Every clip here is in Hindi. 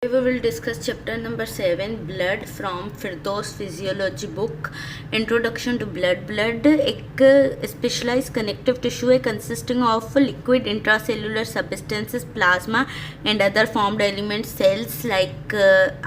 We will discuss chapter number 7 blood from Firdaus physiology book introduction to blood एक specialized connective tissue है consisting of liquid intracellular substances plasma and other formed element cells like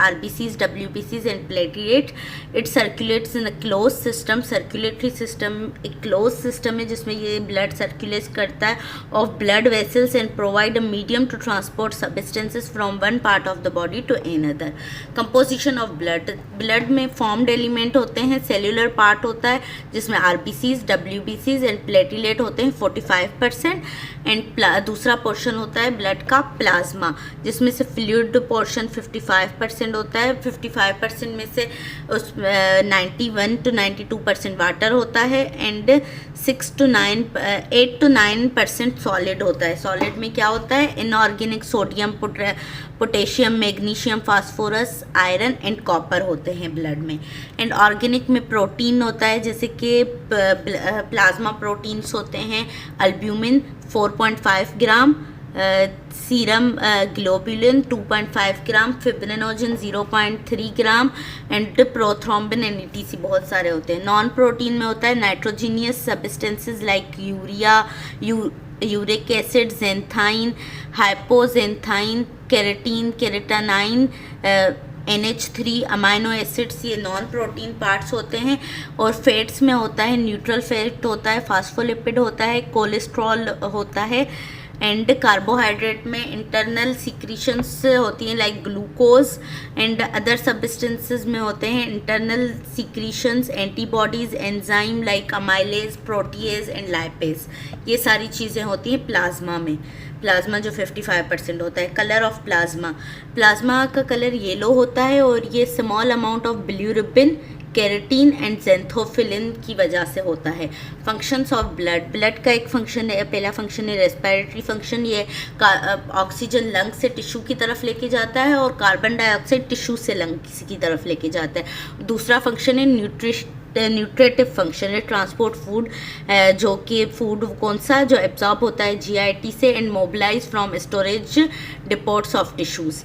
RBCs WBCs and platelets. It circulates in a closed system. Circulatory system एक closed system है जिसमें ये blood circulates करता है of blood vessels and provide a medium to transport substances from one part of the body to another. Composition of blood में formed element होते हैं, cellular part होता है जिसमें RBCs, WBCs and platelet होते हैं 45% एंड दूसरा पोर्शन होता है ब्लड का प्लाज्मा जिसमें से फ्लूइड पोर्शन 55% होता है. 55% में से उस 91 to 92% वाटर होता है एंड 8 to 9% सॉलिड होता है. सॉलिड में क्या होता है? Inorganic sodium, potassium, magnesium, phosphorus, iron and copper होते हैं ब्लड में. एंड ऑर्गेनिक में प्रोटीन होता है जैसे कि प्लाज्मा प्रोटीन्स होते हैं albumin 4.5 gram, serum globulin 2.5 gram, fibrinogen 0.3 gram and prothrombin and ETC बहुत सारे होते हैं. नॉन प्रोटीन में होता है nitrogenous substances like urea, uric acid, xanthine, hypoxanthine, creatine, creatinine, NH3, amino acids, ये नॉन प्रोटीन पार्ट्स होते हैं. और फैट्स में होता है न्यूट्रल फैट होता है, फास्फोलिपिड होता है, कोलेस्ट्रॉल होता है. एंड कार्बोहाइड्रेट में इंटरनल सिक्रीशंस होती हैं like glucose and other substances में होते हैं internal secretions, antibodies, enzyme like amylase, protease and lipase. ये सारी चीज़ें होती हैं प्लाज्मा में. प्लाज्मा जो 55% होता है. कलर ऑफ प्लाज्मा का कलर येलो होता है और ये small amount of bilirubin, carotene and xanthophyll की वजह से होता है. फंक्शंस ऑफ ब्लड का एक फंक्शन है, पहला फंक्शन है रेस्पिरेटरी फंक्शन. ये ऑक्सीजन लंग से टिश्यू की तरफ लेके जाता है और कार्बन डाइऑक्साइड टिश्यू से लंग की तरफ लेके जाता है. दूसरा फंक्शन है न्यूट्रिटिव फंक्शन है, ट्रांसपोर्ट फूड, जो कि फूड कौन सा जो एब्जॉर्ब होता है GIT से and mobilise from storage depots of tissues.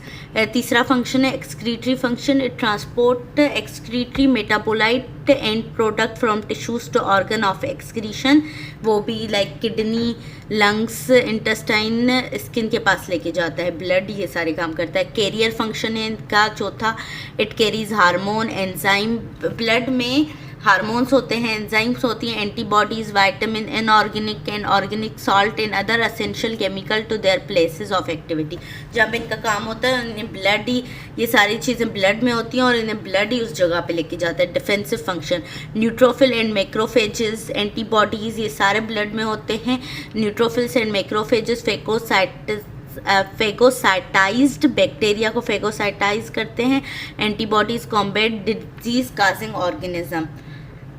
तीसरा फंक्शन है excretory function. It transport excretory metabolite end product from tissues to organ of excretion. वो भी like kidney, lungs, intestine, skin के पास लेके जाता है. ब्लड ये सारे काम करता है. कैरियर फंक्शन है इनका चौथा. It carries hormone, enzyme. Blood में हार्मोन्स होते हैं, एंजाइम्स होती हैं, antibodies, vitamin, inorganic and organic salt and other essential chemical to their places of activity. जब इनका काम होता है इन्हें ब्लड ही, ये सारी चीज़ें ब्लड में होती हैं और इन्हें ब्लड ही उस जगह पे लेके जाता है. Defensive function, neutrophil and macrophages, antibodies ये सारे ब्लड में होते हैं. Neutrophils and macrophages phagocytized bacteria को फेगोसाइटाइज करते हैं. Antibodies combat disease causing organism.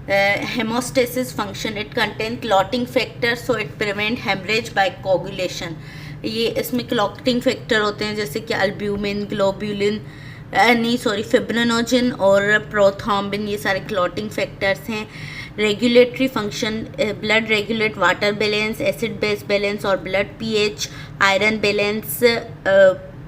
Haemostasis function, it contain clotting factor so it prevent haemorrhage by coagulation. ये इसमें क्लॉटिंग फैक्टर होते हैं जैसे कि अल्ब्यूमिन, ग्लोबुलिन, फिब्रिनोजन और प्रोथ्रोम्बिन, ये सारे क्लॉटिंग फैक्टर्स हैं. Regulatory function, blood regulate water balance, acid base balance और blood pH, iron balance,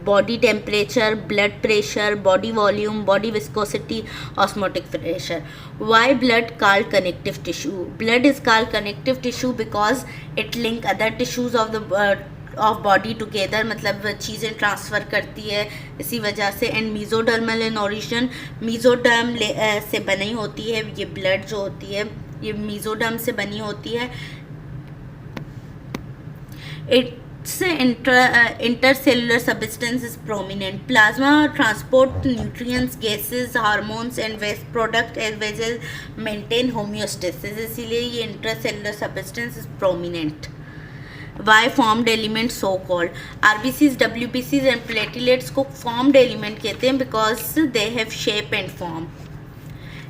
body temperature, blood pressure, body volume, body viscosity, osmotic pressure. Why blood called connective tissue? Blood is called connective tissue because it link other tissues of body together, मतलब चीज़ें ट्रांसफ़र करती है इसी वजह से. And mesodermal in origin, mesoderm से बनी होती है ये ब्लड जो होती है, ये मीजोडर्म से बनी होती है. Its intercellular substance is prominent. Plasma transport nutrients, gases, hormones and waste product as well as maintain homeostasis. इसीलिए ये intercellular substance is prominent. Why formed element so called? RBCs, WBCs and platelets को formed element कहते हैं because they have shape and form.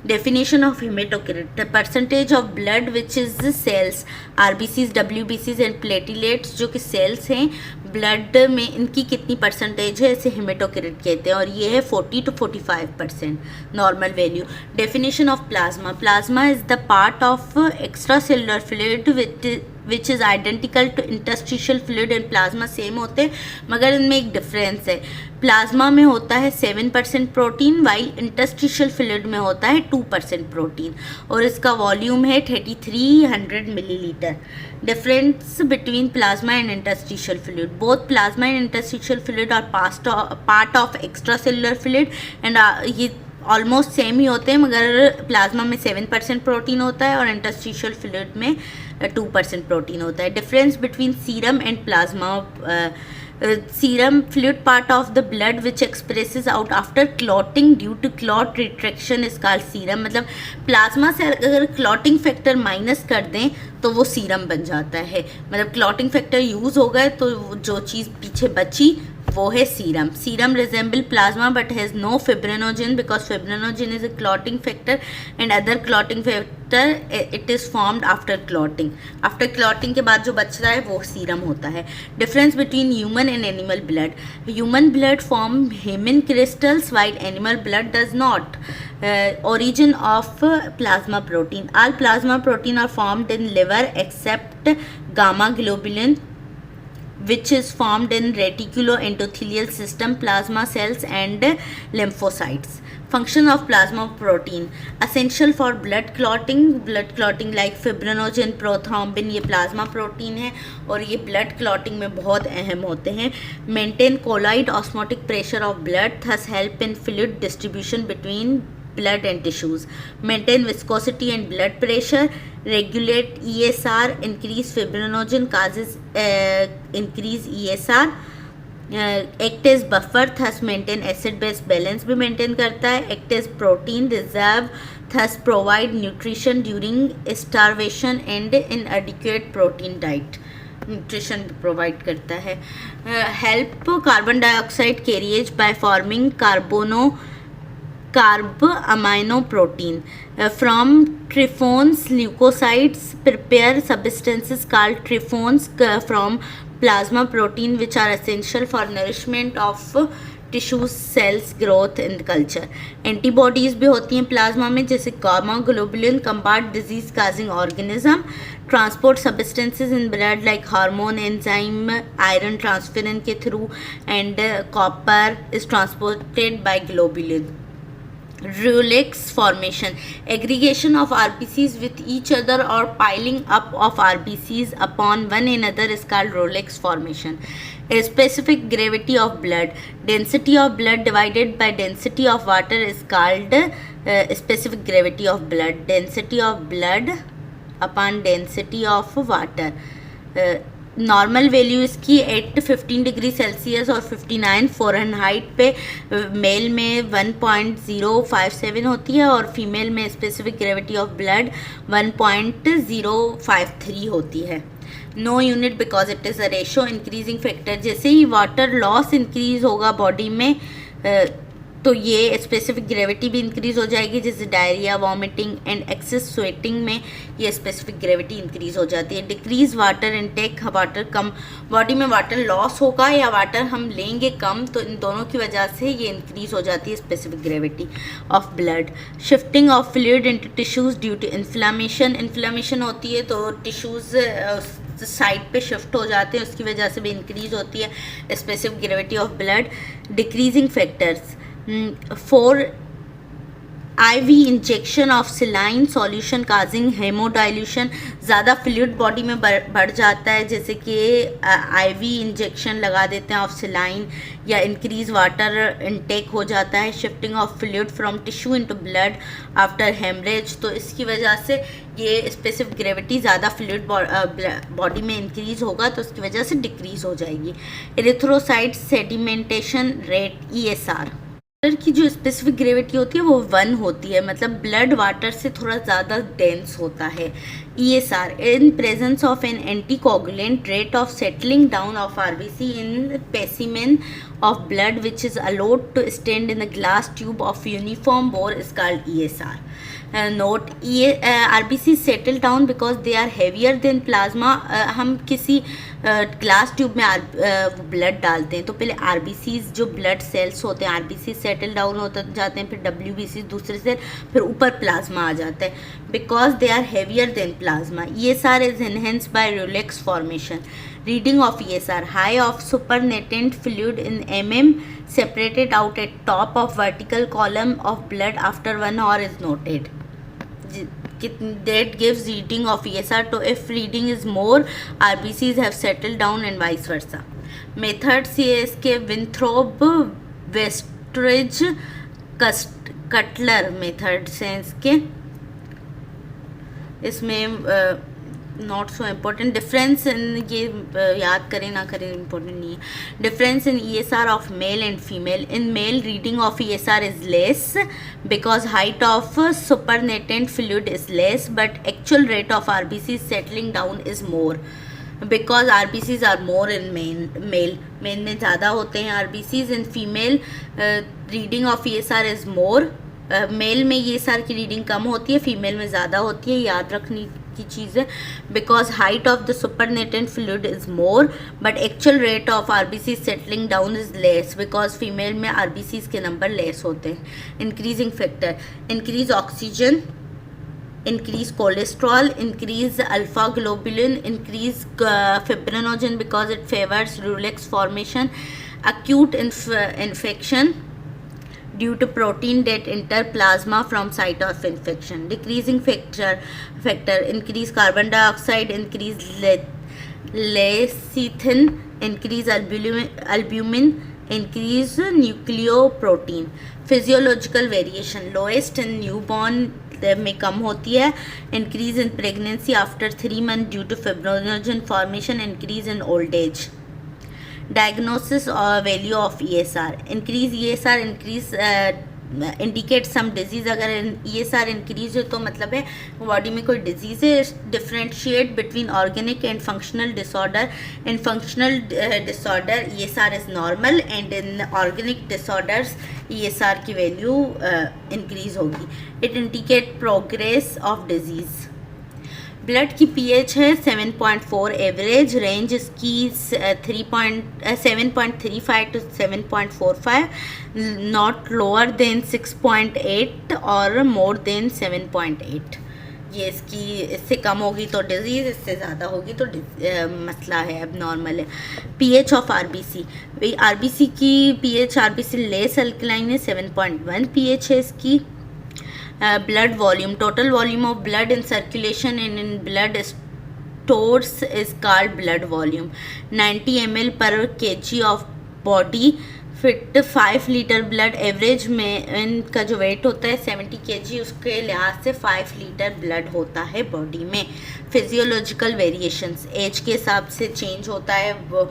Definition of hematocrit, the percentage of blood which is the cells, RBCs, WBCs and platelets जो कि cells हैं ब्लड में, इनकी कितनी परसेंटेज है इसे हेमेटोक्रिट कहते हैं और ये है 40 to 45% normal value. Definition of plasma, plasma is the part of extra cellular fluid which is identical to interstitial fluid and plasma, same होते हैं मगर इनमें एक डिफरेंस है। प्लाज्मा में होता है 7% प्रोटीन, वाइल इंटरस्टिशियल फ्लूइड में होता है 2% प्रोटीन, और इसका वॉल्यूम है 3300 millilitre. Difference between plasma and interstitial fluid, both plasma and interstitial fluid are part of extra cellular fluid and ये ऑलमोस्ट सेम ही होते हैं, मगर प्लाज्मा में 7% प्रोटीन होता है और इंटरस्टिशियल फ्लूइड में 2% प्रोटीन होता है। Difference between serum and plasma, serum fluid part of the blood which expresses out after clotting due to clot retraction is called serum। मतलब प्लाज्मा से अगर क्लॉटिंग फैक्टर माइनस कर दें तो वो सीरम बन जाता है, मतलब क्लॉटिंग फैक्टर यूज़ हो गए तो जो चीज़ पीछे बची वो है serum. Serum resembles plasma but has no fibrinogen because fibrinogen is a clotting factor and other clotting factor it is formed after clotting. After clotting के बाद जो बचता है वो सीरम होता है। Difference between human and animal blood, human blood form haemin crystals while animal blood does not. origin of plasma protein, all plasma protein are formed in liver except gamma globulin which is formed in reticuloendothelial system, plasma cells and lymphocytes। Function of plasma protein, essential for blood clotting like fibrinogen, prothrombin, ये plasma protein है और ये blood clotting में बहुत अहम होते हैं। Maintain colloid osmotic pressure of blood, thus help in fluid distribution between blood and tissues। Maintain viscosity and blood pressure, regulate ESR, increase fibrinogen causes increase ESR, act as buffer, thus maintain acid base balance भी maintain करता है। act as protein reserve, thus provide nutrition during starvation and inadequate protein diet, nutrition भी प्रोवाइड करता है। Help carbon dioxide carriage by forming carb amino protein from triphones, leukocytes prepare substances called triphones from plasma protein which are essential for nourishment of tissue cells growth in culture। antibodies भी होती हैं प्लाज्मा में जैसे gamma globulin combat disease causing organism, transport substances in blood like hormone, enzyme, iron transferrin के through and copper is transported by globulin। Rolex formation, aggregation of RBCs with each other or piling up of RBCs upon one another is called Rolex formation। A specific gravity of blood, density of blood divided by density of water is called specific gravity of blood। Density of blood upon density of water, normal value इसकी 8 to 15 डिग्री सेल्सियस और 59 फ़ारेनहाइट पे मेल में 1.057 होती है और फीमेल में स्पेसिफिक ग्रेविटी ऑफ ब्लड 1.053 होती है। No unit because it is a ratio increasing factor, जैसे ही वाटर लॉस इंक्रीज होगा बॉडी में तो ये स्पेसिफिक ग्रेविटी भी इंक्रीज़ हो जाएगी, जैसे diarrhoea, vomiting and excess sweating में ये स्पेसिफिक ग्रेविटी इंक्रीज़ हो जाती है। डिक्रीज वाटर इनटेक, वाटर कम, बॉडी में वाटर लॉस होगा या वाटर हम लेंगे कम तो इन दोनों की वजह से ये इंक्रीज़ हो जाती है specific gravity of blood. Shifting of fluid into tissues due to inflammation, inflammation होती है तो टिश्यूज़ साइड पे शिफ्ट हो जाते हैं, उसकी वजह से भी इंक्रीज़ होती है specific gravity of blood. Decreasing factors, 4 IV injection of saline solution causing haemodilution, ज़्यादा फ्लूइड बॉडी में बढ़ जाता है जैसे कि IV इंजेक्शन लगा देते हैं ऑफ सिलाइन या इंक्रीज वाटर इनटेक हो जाता है। Shifting of fluid from tissue into blood after haemorrhage, तो इसकी वजह से ये स्पेसिफिक ग्रेविटी ज़्यादा फ्लूइड बॉडी में इंक्रीज होगा तो उसकी वजह से डिक्रीज हो जाएगी। Erythrocyte sedimentation rate ESR, water की जो स्पेसिफिक ग्रेविटी होती है वो 1 होती है, मतलब ब्लड वाटर से थोड़ा ज़्यादा डेंस होता है। ESR, in presence of an anticoagulant rate of settling down of RBC in specimen of blood which is allowed to stand in a glass tube of uniform bore is called ESR. Note, RBC settle down because they are heavier than plasma. हम किसी ग्लास ट्यूब में ब्लड डालते हैं तो पहले RBCs जो ब्लड सेल्स होते हैं RBC सेटल डाउन होते जाते हैं, फिर WBC दूसरे सेल, फिर ऊपर प्लाज्मा आ जाता है because they are heavier than plasma. ESR is enhanced by relax formation. Reading of ESR, high of supernatant fluid in mm separated out at top of vertical column of blood after 1 hour is noted. That gives reading of ESR. So if reading is more, RBCs have settled down and vice versa. Methods ये इसके Winthrop, Westridge, Cutler methods हैं इसके. इसमें not so important. Difference in ये याद करें ना करें इम्पोर्टेंट नहीं है. Difference in ESR of male and female. In male reading of ESR is less because height of supernatant fluid is less but actual rate of RBC settling down is more because RBCs are more in male. Male में ज़्यादा होते हैं RBCs. In female reading of ESR is more. Male में ESR की रीडिंग कम होती है, फीमेल में ज़्यादा होती है. याद रखनी की चीज़ है because height of the supernatant fluid is more but actual rate of RBC settling down is less because female में RBCs के नंबर लेस होते हैं. Increasing factor, increase oxygen, increase cholesterol, increase alpha globulin, increase fibrinogen because it favors relax formation, acute infection due to protein that enter plasma from site of infection. Decreasing factor, increase carbon dioxide, increase lecithin, increase albumin, increase nucleoprotein. Physiological variation, lowest in newborn में कम होती है. Increase in pregnancy after 3 months due to fibrinogen formation, increase in old age. Diagnosis और value of ESR, increase ESR increase indicate some disease. अगर ESR इंक्रीज है तो मतलब है बॉडी में कोई डिजीज़ है. Differentiate between organic and functional disorder. In functional disorder ESR is normal and in organic disorders ESR की वैल्यू इंक्रीज होगी. It indicate progress of disease. Blood की pH है 7.4 एवरेज. रेंज इसकी 7.35 to 7.45, नॉट लोअर देन 6.8 और मोर देन 7.8. ये इससे कम होगी तो डिजीज़, इससे ज़्यादा होगी तो मसला है, अब नॉर्मल है. pH ऑफ RBC, RBC की pH RBC लेस अल्कलाइन है, 7.1 pH है इसकी. Blood volume, total volume of blood in circulation and in blood stores is called blood volume. 90 ml per kg of body fit. 5 litre blood average में इनका जो वेट होता है 70 kg, उसके लिहाज से 5 लीटर ब्लड होता है बॉडी में. फिजियोलॉजिकल वेरिएशंस, एज के हिसाब से चेंज होता है, वो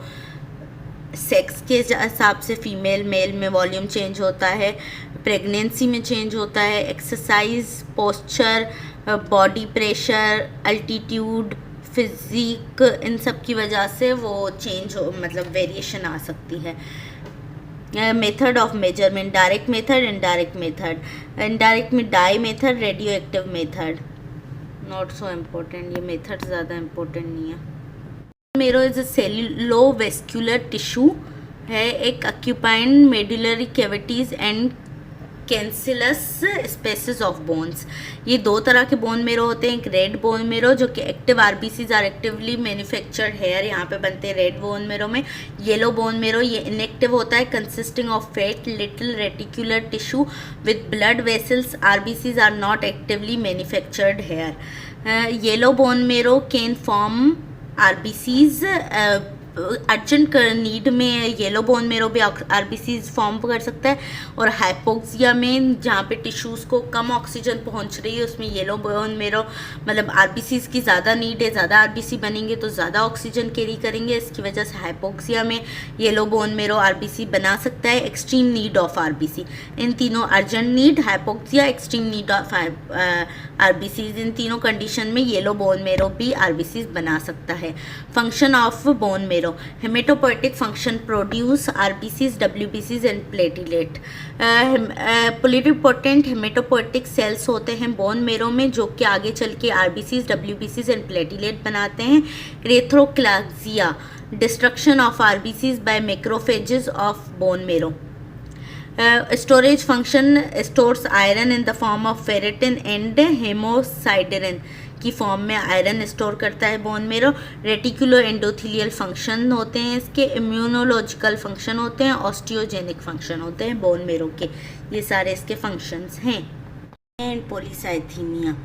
सेक्स के हिसाब से फीमेल मेल में वॉल्यूम चेंज होता है, प्रेगनेंसी में चेंज होता है. Exercise, posture, body pressure, altitude, physique, इन सब की वजह से वो चेंज हो मतलब वेरिएशन आ सकती है. Method of measurement, direct method, indirect method. Indirect में dye method, radioactive method. Not so important, ये मेथड ज़्यादा इम्पोर्टेंट नहीं है. मेरो इज सेलुलोवेस्कुलर टिश्यू है, एक occupied medullary cavities and cancellous spaces of bones. ये 2 तरह के बोन मेरो होते हैं. एक रेड बोन मेरो जो कि active RBCs are actively manufactured here यहाँ पे बनते हैं रेड बोन मेरो में. येलो बोन मेरो ये इनएक्टिव होता है, consisting of fat little reticular tissue with blood vessels. RBCs are not actively manufactured here. Yellow bone marrow can form RBCs. Urgent need में येलो बोन मेरो भी RBCs फॉर्म कर सकता है. और हाइपोक्सिया में जहाँ पे टिश्यूज़ को कम ऑक्सीजन पहुँच रही है उसमें येलो बोन मेरो मतलब RBCs की ज़्यादा नीड है. ज़्यादा RBC बनेंगे तो ज़्यादा ऑक्सीजन कैरी करेंगे, इसकी वजह से हाइपोक्सिया में येलो बोन मेरो RBC बना सकता है. एक्सट्रीम नीड ऑफ RBC, इन तीनों urgent need, hypoxia, extreme need of RBCs, इन तीनों कंडीशन में येलो बोन मेरो भी RBCs बना सकता है. Function of bone marrow, marrow. Hematopoietic function produce RBCs, WBCs and platelet. Pluripotent haematopoietic cells होते हैं बोन मेरो में, जो कि आगे चल के RBCs, WBCs एंड प्लेटिलेट बनाते हैं. Erythroclasia, destruction of RBCs by macrophages of bone marrow. Storage function stores iron in the form of ferritin and haemosiderin की फॉर्म में आयरन स्टोर करता है बोन मेरो. रेटिकुलो एंडोथीलियल फंक्शन होते हैं इसके, इम्यूनोलॉजिकल फंक्शन होते हैं, ऑस्टियोजेनिक फंक्शन होते हैं बोन मेरो के. ये सारे इसके फंक्शंस हैं. एंड पॉलीसाइथीमिया,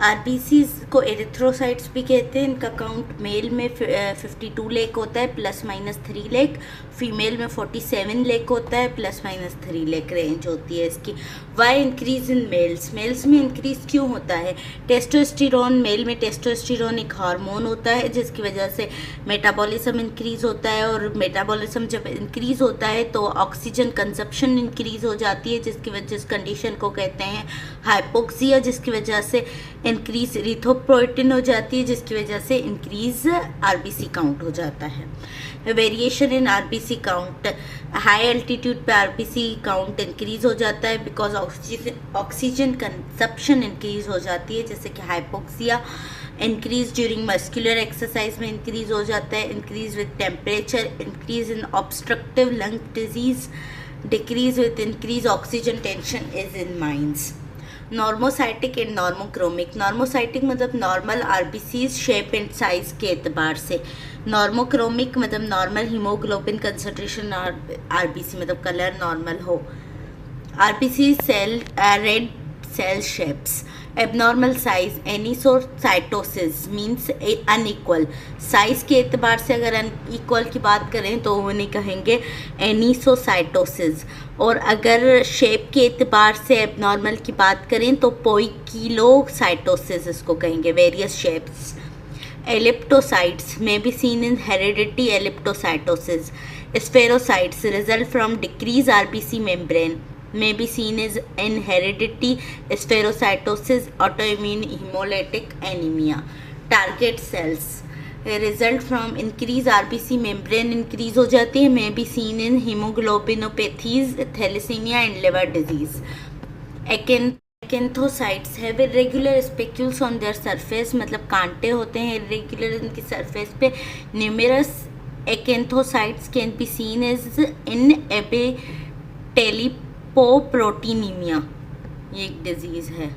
आरबीसीज को एरिथ्रोसाइट्स भी कहते हैं. इनका काउंट मेल में 52 लाख होता है ±3 लाख, फीमेल में 47 लाख होता है ±3 लाख रेंज होती है इसकी. Why increase in males, males में इंक्रीज क्यों होता है? टेस्टोस्टेरोन, मेल में टेस्टोस्टेरोन एक हार्मोन होता है जिसकी वजह से मेटाबॉलिज्म इंक्रीज होता है, और मेटाबॉलिज्म जब इंक्रीज होता है तो ऑक्सीजन कंजप्शन इंक्रीज हो जाती है, जिसकी वजह से कंडीशन को कहते हैं हाइपोक्सिया, जिसकी वजह से इंक्रीज इरिथ्रोपोइटिन हो जाती है, जिसकी वजह से इंक्रीज आरबीसी काउंट हो जाता है. Variation in RBC count, high altitude पे आरबीसी काउंट इंक्रीज हो जाता है बिकॉज ऑक्सीजन कंजप्शन इंक्रीज हो जाती है, जैसे कि hypoxia. Increase during muscular exercise में इंक्रीज हो जाता है. Increase with temperature, increase in obstructive lung disease, decrease with increase oxygen tension is in mines. Normocytic and normochromic, normocytic मतलब normal RBCs shape and size के एतबार से. नॉर्मोक्रोमिक मतलब नॉर्मल हीमोग्लोबिन कंसंट्रेशन, आरबीसी मतलब कलर नॉर्मल हो. RBC cell red cell shapes. Abnormal size, anisocytosis means unequal. Size के एतबार से अगर अनइक्वल की बात करें तो उन्हें कहेंगे एनिसोसाइटोसिस, और अगर शेप के एतबार से एबनॉर्मल की बात करें तो पोइकिलोसाइटोसिस इसको कहेंगे. Various shapes. Elliptocytes may be seen in hereditary elliptocytosis. Spherocytes result from decreased RBC membrane, may be seen as in hereditary spherocytosis, autoimmune hemolytic anemia. Target cells result from increased RBC membrane increase हो जाती है, may be seen in hemoglobinopathies, thalassemia and liver disease. Acanthocytes have irregular spicules on their surface, मतलब कांटे होते हैं irregular इनकी surface पे. Numerous acanthocytes can be seen as in abetalipoproteinemia, ये एक disease है.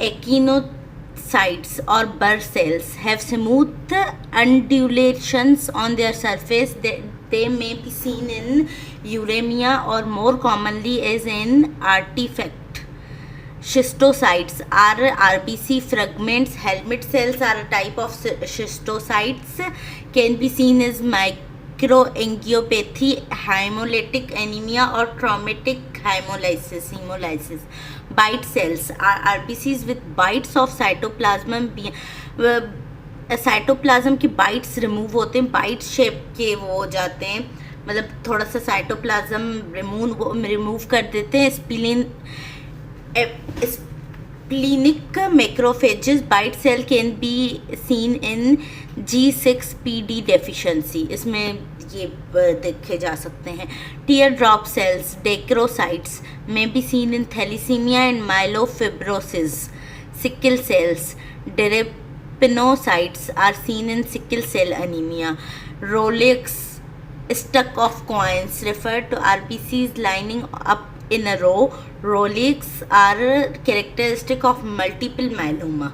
Echinocytes or Burr cells have smooth undulations on their surface. They may be seen in uremia or more commonly as an artifact. Schistocytes are RBC fragments. Helmet cells are a type of schistocytes. Can be seen as microangiopathy, hemolytic anemia or traumatic hemolysis. Bite cells are RBCs with bites of cytoplasm. Cytoplasm की बाइट्स रिमूव होते हैं, बाइट शेप के वो हो जाते हैं, मतलब थोड़ा सा साइटोप्लाज्म रिमूव कर देते हैं. Splenic macrophages bite cell can be seen in G6PD deficiency, इसमें ये देखे जा सकते हैं. Tear drop cells dacrocytes may be seen in thalassaemia and myelofibrosis. Sickle cells Pinocytes are seen in sickle cell anemia. Rolex stack of coins refer to RBCs lining up in a row. Rolex are characteristic of multiple myeloma.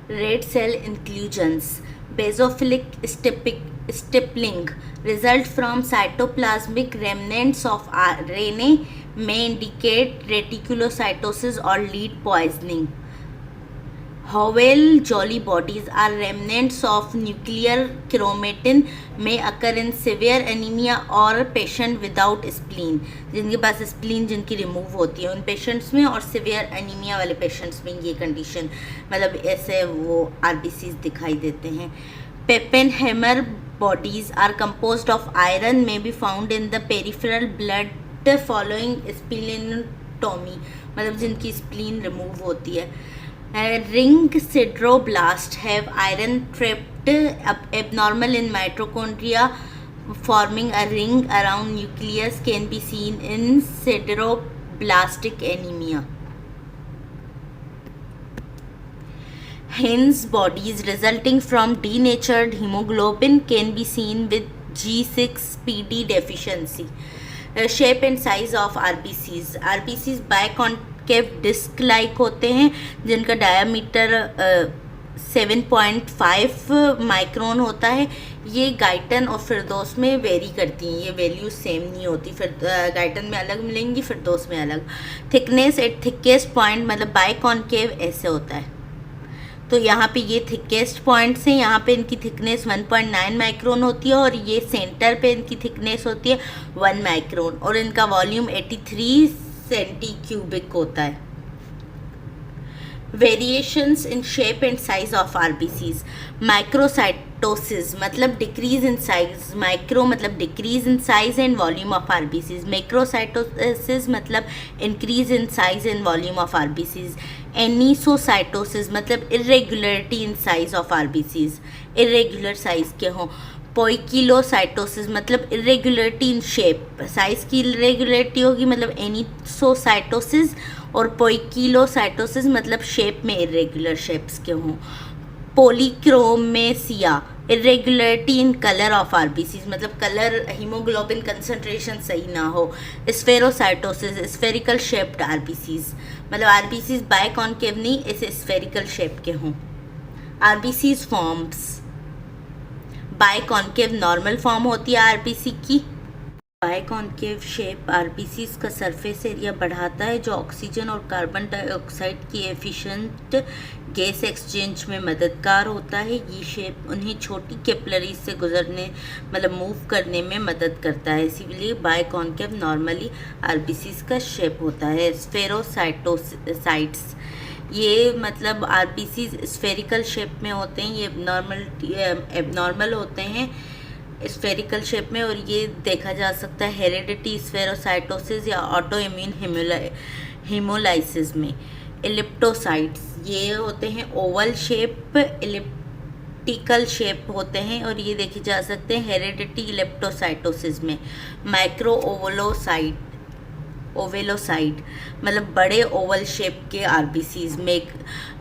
Red cell inclusions. Basophilic stippling result from cytoplasmic remnants of RNA, may indicate reticulocytosis or lead poisoning. Howell Jolly bodies are remnants of nuclear chromatin, may occur in severe anemia or patient without spleen, जिनके पास स्प्लीन जिनकी रिमूव होती है उन पेशेंट्स में, और सिवियर एनीमिया वाले पेशेंट्स में ये कंडीशन मतलब ऐसे वो आरबीसीज दिखाई देते हैं. पेपेनहेमर bodies are composed of iron, may be found in the peripheral blood following splenotomy, मतलब जिनकी स्प्लीन रिमूव होती है. Ring sideroblasts have iron trapped abnormal in mitochondria, forming a ring around nucleus can be seen in sideroblastic anemia. Hence, bodies resulting from denatured hemoglobin can be seen with G6PD deficiency. Shape and size of RBCs. RBCs biconcave disc like होते हैं जिनका डायामीटर 7.5 माइक्रोन होता है. ये गाइटन और फिरदौस में वेरी करती हैं, ये वैल्यू सेम नहीं होती. फिर गाइटन में अलग मिलेंगी, फिरदौस में अलग. थिकनेस एट थिकेस्ट पॉइंट मतलब बायकॉन्केव ऐसे होता है. तो यहाँ पे ये थिकेस्ट पॉइंट्स हैं, यहाँ पे इनकी थिकनेस 1.9 माइक्रोन होती है और ये सेंटर पे इनकी थिकनेस होती है 1 माइक्रोन और इनका वॉल्यूम 83 सेंटी क्यूबिक होता है. Variations in shape and size of RBCs. Microcytosis मतलब डिक्रीज इन साइज, माइक्रो मतलब decrease in size and volume of RBCs. Macrocytosis मतलब increase in size and volume of RBCs. Anisocytosis मतलब irregularity in size of RBCs, irregular size के हों. पोइकिलोसाइटोसिस मतलब इरेगुलरिटी इन शेप, साइज की इरेगुलरिटी होगी मतलब एनिसोसाइटोसिस, और पोइकिलोसाइटोसिस मतलब शेप में इरेगुलर शेप्स के हों. Polychromasia irregularity in colour of RBCs मतलब कलर हीमोग्लोबिन कंसंट्रेशन सही ना हो. स्फेरोसाइटोसिस स्फेरिकल शेप्ड आरबीसीज मतलब आरबीसीज बायकॉन्केव नहीं, ऐसे स्फेरिकल शेप के हों. RBCs forms. Biconcave normal form होती है आरबीसी की. बायकॉन्केव शेप आरबीसीज का सरफेस एरिया बढ़ाता है जो ऑक्सीजन और कार्बन डाइऑक्साइड की एफिशिएंट गैस एक्सचेंज में मददगार होता है. ये शेप उन्हें छोटी कैपिलरीज से गुजरने मतलब मूव करने में मदद करता है, इसीलिए बायकॉन्केव नॉर्मली आरबीसीज का शेप होता है. स्फेरोसाइटोसाइट्स ये मतलब आरबीसीज स्फेरिकल शेप में होते हैं, ये एबनॉर्मल होते हैं स्फेरिकल शेप में, और ये देखा जा सकता है हेरिडिटी स्फेरोसाइटोसिस या ऑटो इम्यून हेमोलाइसिस में. इलिप्टोसाइट्स ये होते हैं ओवल शेप, इलिप्टिकल शेप होते हैं और ये देखे जा सकते हैं हेरिडिटी इलिप्टोसाइटोसिस में. माइक्रो ओवेलोसाइट मतलब बड़े ओवल शेप के आरबीसीज में.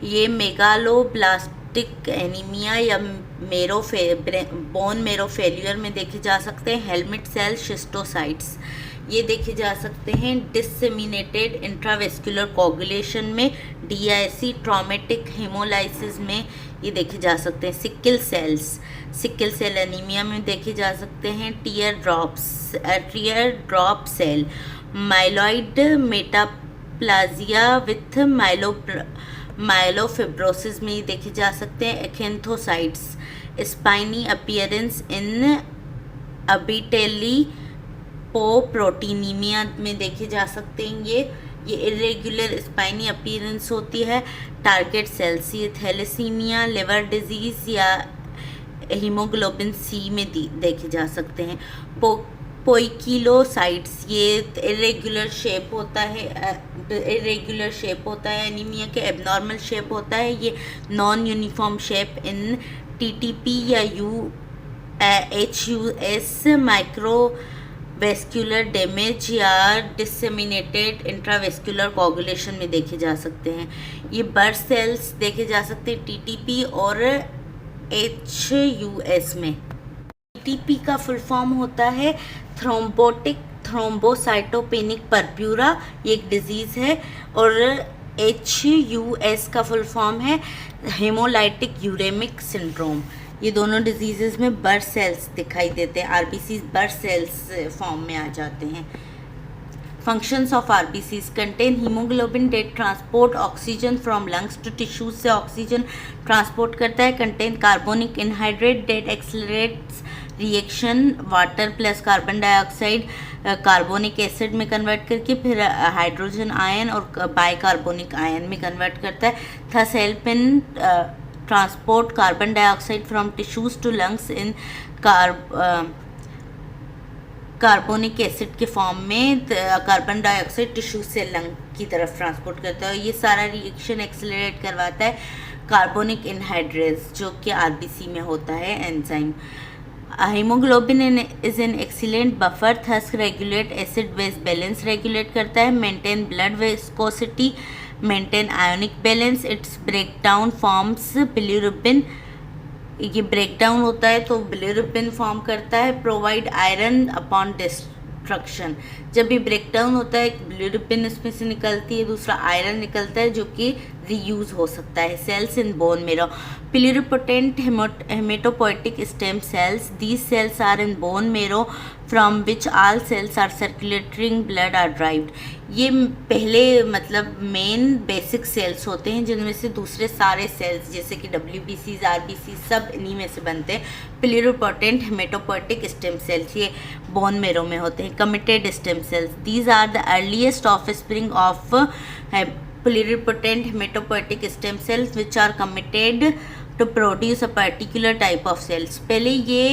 ये मेगालोब्लास्टिक एनीमिया या बोन मेरो फेल्यूर में देखे जा सकते हैं. हेलमेट सेल शिस्टोसाइट्स ये देखे जा सकते हैं डिसेमिनेटेड इंट्रावेस्कुलर कोगुलेशन में. डीआईसी ट्रॉमेटिक हेमोलाइसिस में ये देखे जा सकते हैं. सिकल सेल एनीमिया में देखे जा सकते हैं. Tear drop cell. Myeloid metaplasia with myelofibrosis में देखे जा सकते हैं. एक्सेंथोसाइट्स. स्पाइनी अपीयरेंस इन अबिटेली प्रोटीनीमिया में देखे जा सकते हैं. ये इरेगुलर स्पाइनी अपीयरेंस होती है. टारगेट सेल्स ये थैलेसीमिया, लिवर डिजीज़ या हीमोग्लोबिन सी में देखे जा सकते हैं. पोइकिलोसाइट्स ये इरेगुलर शेप होता है एनीमिया के. एबनॉर्मल शेप होता है ये non uniform shape in TTP या HUS माइक्रोवेस्कुलर डैमेज या डिसेमिनेटेड इंट्रावेस्कुलर कोगुलेशन में देखे जा सकते हैं. ये बर्ड सेल्स देखे जा सकते हैं टीटीपी और HUS में. टीटीपी का फुल फॉर्म होता है थ्रोम्बोटिक थ्रोम्बोसाइटोपेनिक परप्यूरा, ये एक डिजीज़ है. और HUS का फुल फॉर्म है हेमोलाइटिक यूरेमिक सिंड्रोम. ये दोनों डिजीज़ में बर्ड सेल्स दिखाई देते हैं. आरबीसी बर्ड सेल्स फॉर्म में आ जाते हैं. Functions of RBCs contain haemoglobin that transport oxygen from lungs to tissues से ऑक्सीजन ट्रांसपोर्ट करता है. Contain carbonic anhydrase that accelerates reaction water plus carbon dioxide carbonic acid में कन्वर्ट करके फिर हाइड्रोजन आयन और बाइकार्बोनिक आयन में कन्वर्ट करता है. Thus help in transport carbon dioxide from tissues to lungs in carbonic acid के फॉर्म में कार्बन डाइऑक्साइड टिश्यू से लंग की तरफ ट्रांसपोर्ट करता है। ये सारा रिएक्शन एक्सेलरेट करवाता है कार्बोनिक एनहाइड्रेज जो कि आरबीसी में होता है enzyme. Haemoglobin is an excellent buffer, thus regulate acid base balance regulate करता है, maintain blood viscosity, maintain ionic balance. It's breakdown forms bilirubin, ये ब्रेकडाउन होता है तो बिलिरुबिन फॉर्म करता है। प्रोवाइड आयरन अपॉन डिस्ट्रक्शन, जब भी ब्रेकडाउन होता है बिलिरुबिन इसमें से निकलती है, दूसरा आयरन निकलता है जो कि रीयूज हो सकता है। Cells in bone marrow, pluripotent haematopoietic stem cells, these cells are in bone marrow from which all cells are circulating blood are derived. ये पहले मतलब मेन बेसिक सेल्स होते हैं जिनमें से दूसरे सारे सेल्स जैसे कि WBCs RBC सब इन्हीं में से बनते हैं। प्लुरिपोटेंट हेमेटोपोएटिक स्टेम सेल्स ये बोन मेरो में होते हैं। Committed stem cells, these are the earliest offspring of pluripotent hematopoietic stem cells which are committed to produce a particular type of cells। पहले ये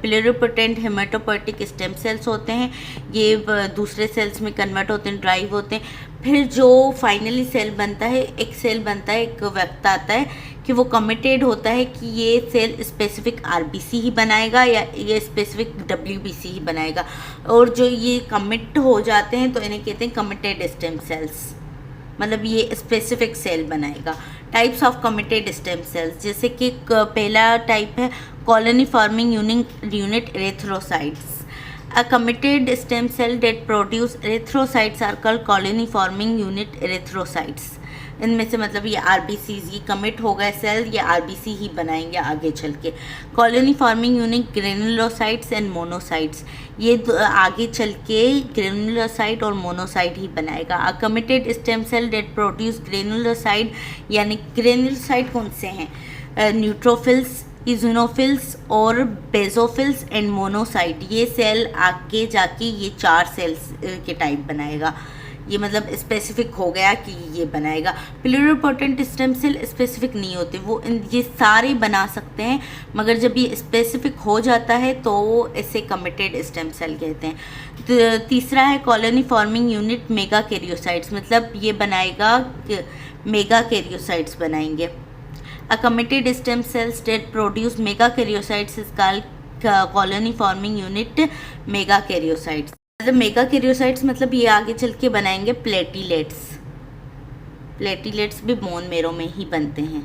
pluripotent hematopoietic stem cells होते हैं, ये दूसरे सेल्स में कन्वर्ट होते हैं, ड्राइव होते हैं। फिर जो फाइनली सेल बनता है, एक सेल बनता है, एक वक्त आता है कि वो कमिटेड होता है कि ये सेल स्पेसिफिक आरबीसी ही बनाएगा या ये स्पेसिफिक WBC ही बनाएगा, और जो ये कमिट हो जाते हैं तो इन्हें कहते हैं कमिटेड स्टेम सेल्स, मतलब ये स्पेसिफिक सेल बनाएगा। Types of committed stem cells, जैसे कि पहला टाइप है colony forming unit erythrocytes. A committed stem cell that produce erythrocytes are called colony forming unit erythrocytes. इनमें से मतलब ये आरबीसीज, ये कमिट हो गए सेल, ये आरबीसी ही बनाएंगे आगे चल के। Colony forming unit granulocytes and monocytes, ये आगे चल के ग्रेनुलोसाइट और मोनोसाइट ही बनाएगा। A committed stem cell that produce granulocyte, यानी ग्रेनुलोसाइट कौन से हैं? न्यूट्रोफिल्स, इजोनोफिल्स और बेजोफिल्स एंड मोनोसाइट। ये सेल आगे जाके ये 4 सेल्स के टाइप बनाएगा। ये मतलब स्पेसिफिक हो गया कि ये बनाएगा। प्लुरिपोटेंट स्टेम सेल स्पेसिफिक नहीं होते, वो ये सारे बना सकते हैं, मगर जब ये स्पेसिफिक हो जाता है तो इसे कमिटेड स्टेम सेल कहते हैं। तीसरा है colony forming unit megakaryocytes, मतलब ये बनाएगा मेगा कैरियोसाइट्स बनाएंगे। A committed stem cells that produce megakaryocytes is called colony forming unit megakaryocytes. मतलब मेगा कैरियोसाइट्स मतलब ये आगे चल के बनाएंगे प्लेटिलेट्स। प्लेटिलेट्स भी बोन मेरो में ही बनते हैं,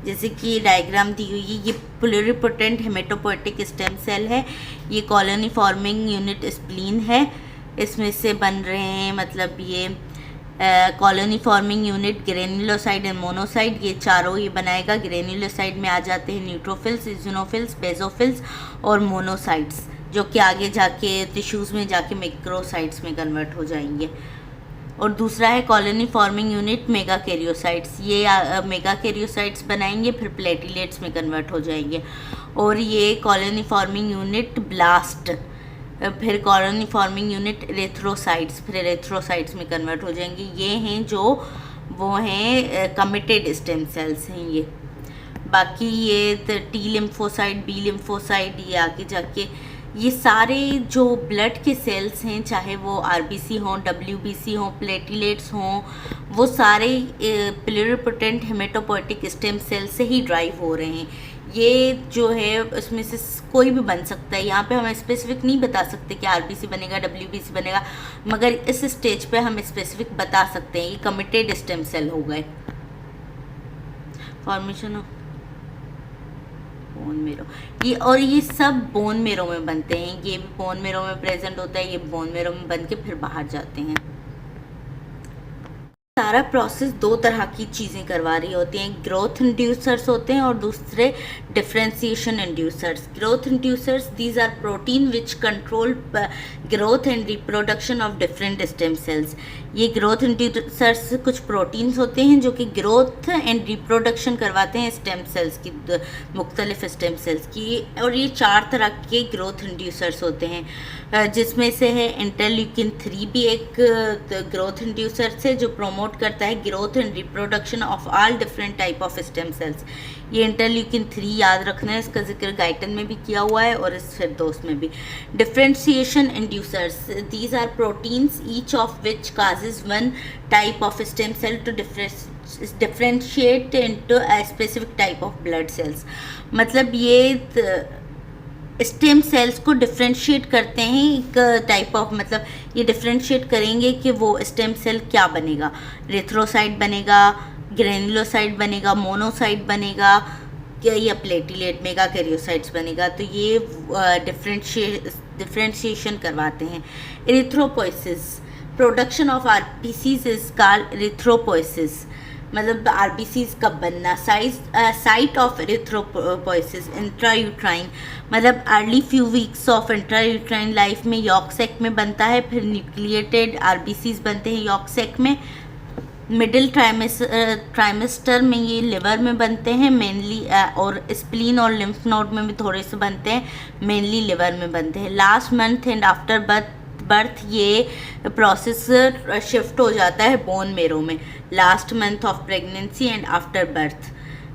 जैसे कि डायग्राम दी हुई है। ये प्लुरिपोटेंट हेमेटोपोएटिक स्टेम सेल है, ये कॉलोनी फॉर्मिंग यूनिट स्प्लीन है, इसमें से बन रहे हैं मतलब ये colony forming unit granulocyte and monocyte, ये चारों ये बनाएगा। ग्रेनुलोसाइट में आ जाते हैं न्यूट्रोफिल्स, इजोनोफिल्स, बेजोफिल्स और मोनोसाइट्स, जो कि आगे जाके टिश्यूज़ में जाके मैक्रोसाइट्स में कन्वर्ट हो जाएंगे। और दूसरा है colony forming unit mega karyocytes, ये मेगा कैरियोसाइट्स बनाएंगे, फिर प्लेटिलेट्स में कन्वर्ट हो जाएंगे। और ये कॉलोनी फॉर्मिंग यूनिट ब्लास्ट, फिर कॉलोनी फॉर्मिंग यूनिट एरिथ्रोसाइट्स, फिर एरिथ्रोसाइट्स में कन्वर्ट हो जाएंगे। ये हैं जो वो हैं कमिटेड स्टेम सेल्स हैं ये। बाकी ये टी लिम्फोसाइट, बी लिम्फोसाइट, ये आगे जाके ये सारे जो ब्लड के सेल्स हैं, चाहे वो आरबीसी हों, WBC हों, प्लेटिलेट्स हों, वो सारे प्लुरिपोटेंट हेमेटोपोएटिक स्टेम सेल से ही ड्राइव हो रहे हैं। ये जो है उसमें से कोई भी बन सकता है, यहाँ पे हम स्पेसिफिक नहीं बता सकते कि आरबीसी बनेगा, WBC बनेगा, मगर इस स्टेज पे हम स्पेसिफिक बता सकते हैं ये कमिटेड स्टेम सेल हो गए। फॉर्मेशन ऑफ बोन मेरो, ये और ये सब बोन मेरो में बनते हैं। ये भी बोन मेरो में प्रेजेंट होता है, ये बोन मेरो में बन के फिर बाहर जाते हैं। सारा प्रोसेस 2 तरह की चीज़ें करवा रही होती हैं, ग्रोथ इंड्यूसर्स होते हैं और दूसरे differentiation inducers. Growth inducers, these are protein which control growth and reproduction of different stem cells. ये ग्रोथ इंड्यूसर्स कुछ प्रोटीन्स होते हैं जो कि ग्रोथ एंड रिप्रोडक्शन करवाते हैं स्टेम सेल्स की, मुख्तलिफ स्टेम सेल्स की। और ये 4 तरह के ग्रोथ इंड्यूसर्स होते हैं, जिसमें से है इंटरल्यूकिन 3 भी एक ग्रोथ इंड्यूसर है जो प्रोमोट प्रमोट करता है growth and reproduction of all different type of stem cells. ये इंटरल्यूकिन 3 याद रखना है, इसका जिक्र गाइटन में भी किया हुआ है और इस फिरदौस में भी। Differentiation inducers, these are proteins each of which causes one type of stem cell to differentiate into a specific type of blood cells. मतलब ये स्टेम सेल्स को डिफरेंशिएट करते हैं एक टाइप ऑफ, मतलब ये डिफरेंशिएट करेंगे कि वो स्टेम सेल क्या बनेगा, रिथ्रोसाइट बनेगा, ग्रेनुलोसाइट बनेगा, मोनोसाइट बनेगा या प्लेटिलेट मेगा कैरियोसाइट्स बनेगा। तो ये डिफरेंशिएशन करवाते हैं। Erythropoiesis, production of RBCs is called erythropoiesis, मतलब आरबीसीज का बनना। साइट ऑफ एरिथ्रोपोइसिस इंट्रायूट्राइन, मतलब early few weeks of intrauterine life में यॉर्क सैक में बनता है, फिर न्यूक्लिएटेड आरबीसीज बनते हैं यॉर्क सैक में। मिडिल ट्राइमेस्टर में ये लिवर में बनते हैं मेनली, और स्प्लीन और लिम्फ नोड में भी थोड़े से बनते हैं, मेनली लिवर में बनते हैं। Last month and after birth ये प्रोसेस शिफ्ट हो जाता है बोन मेरो में। Last month of pregnancy and after birth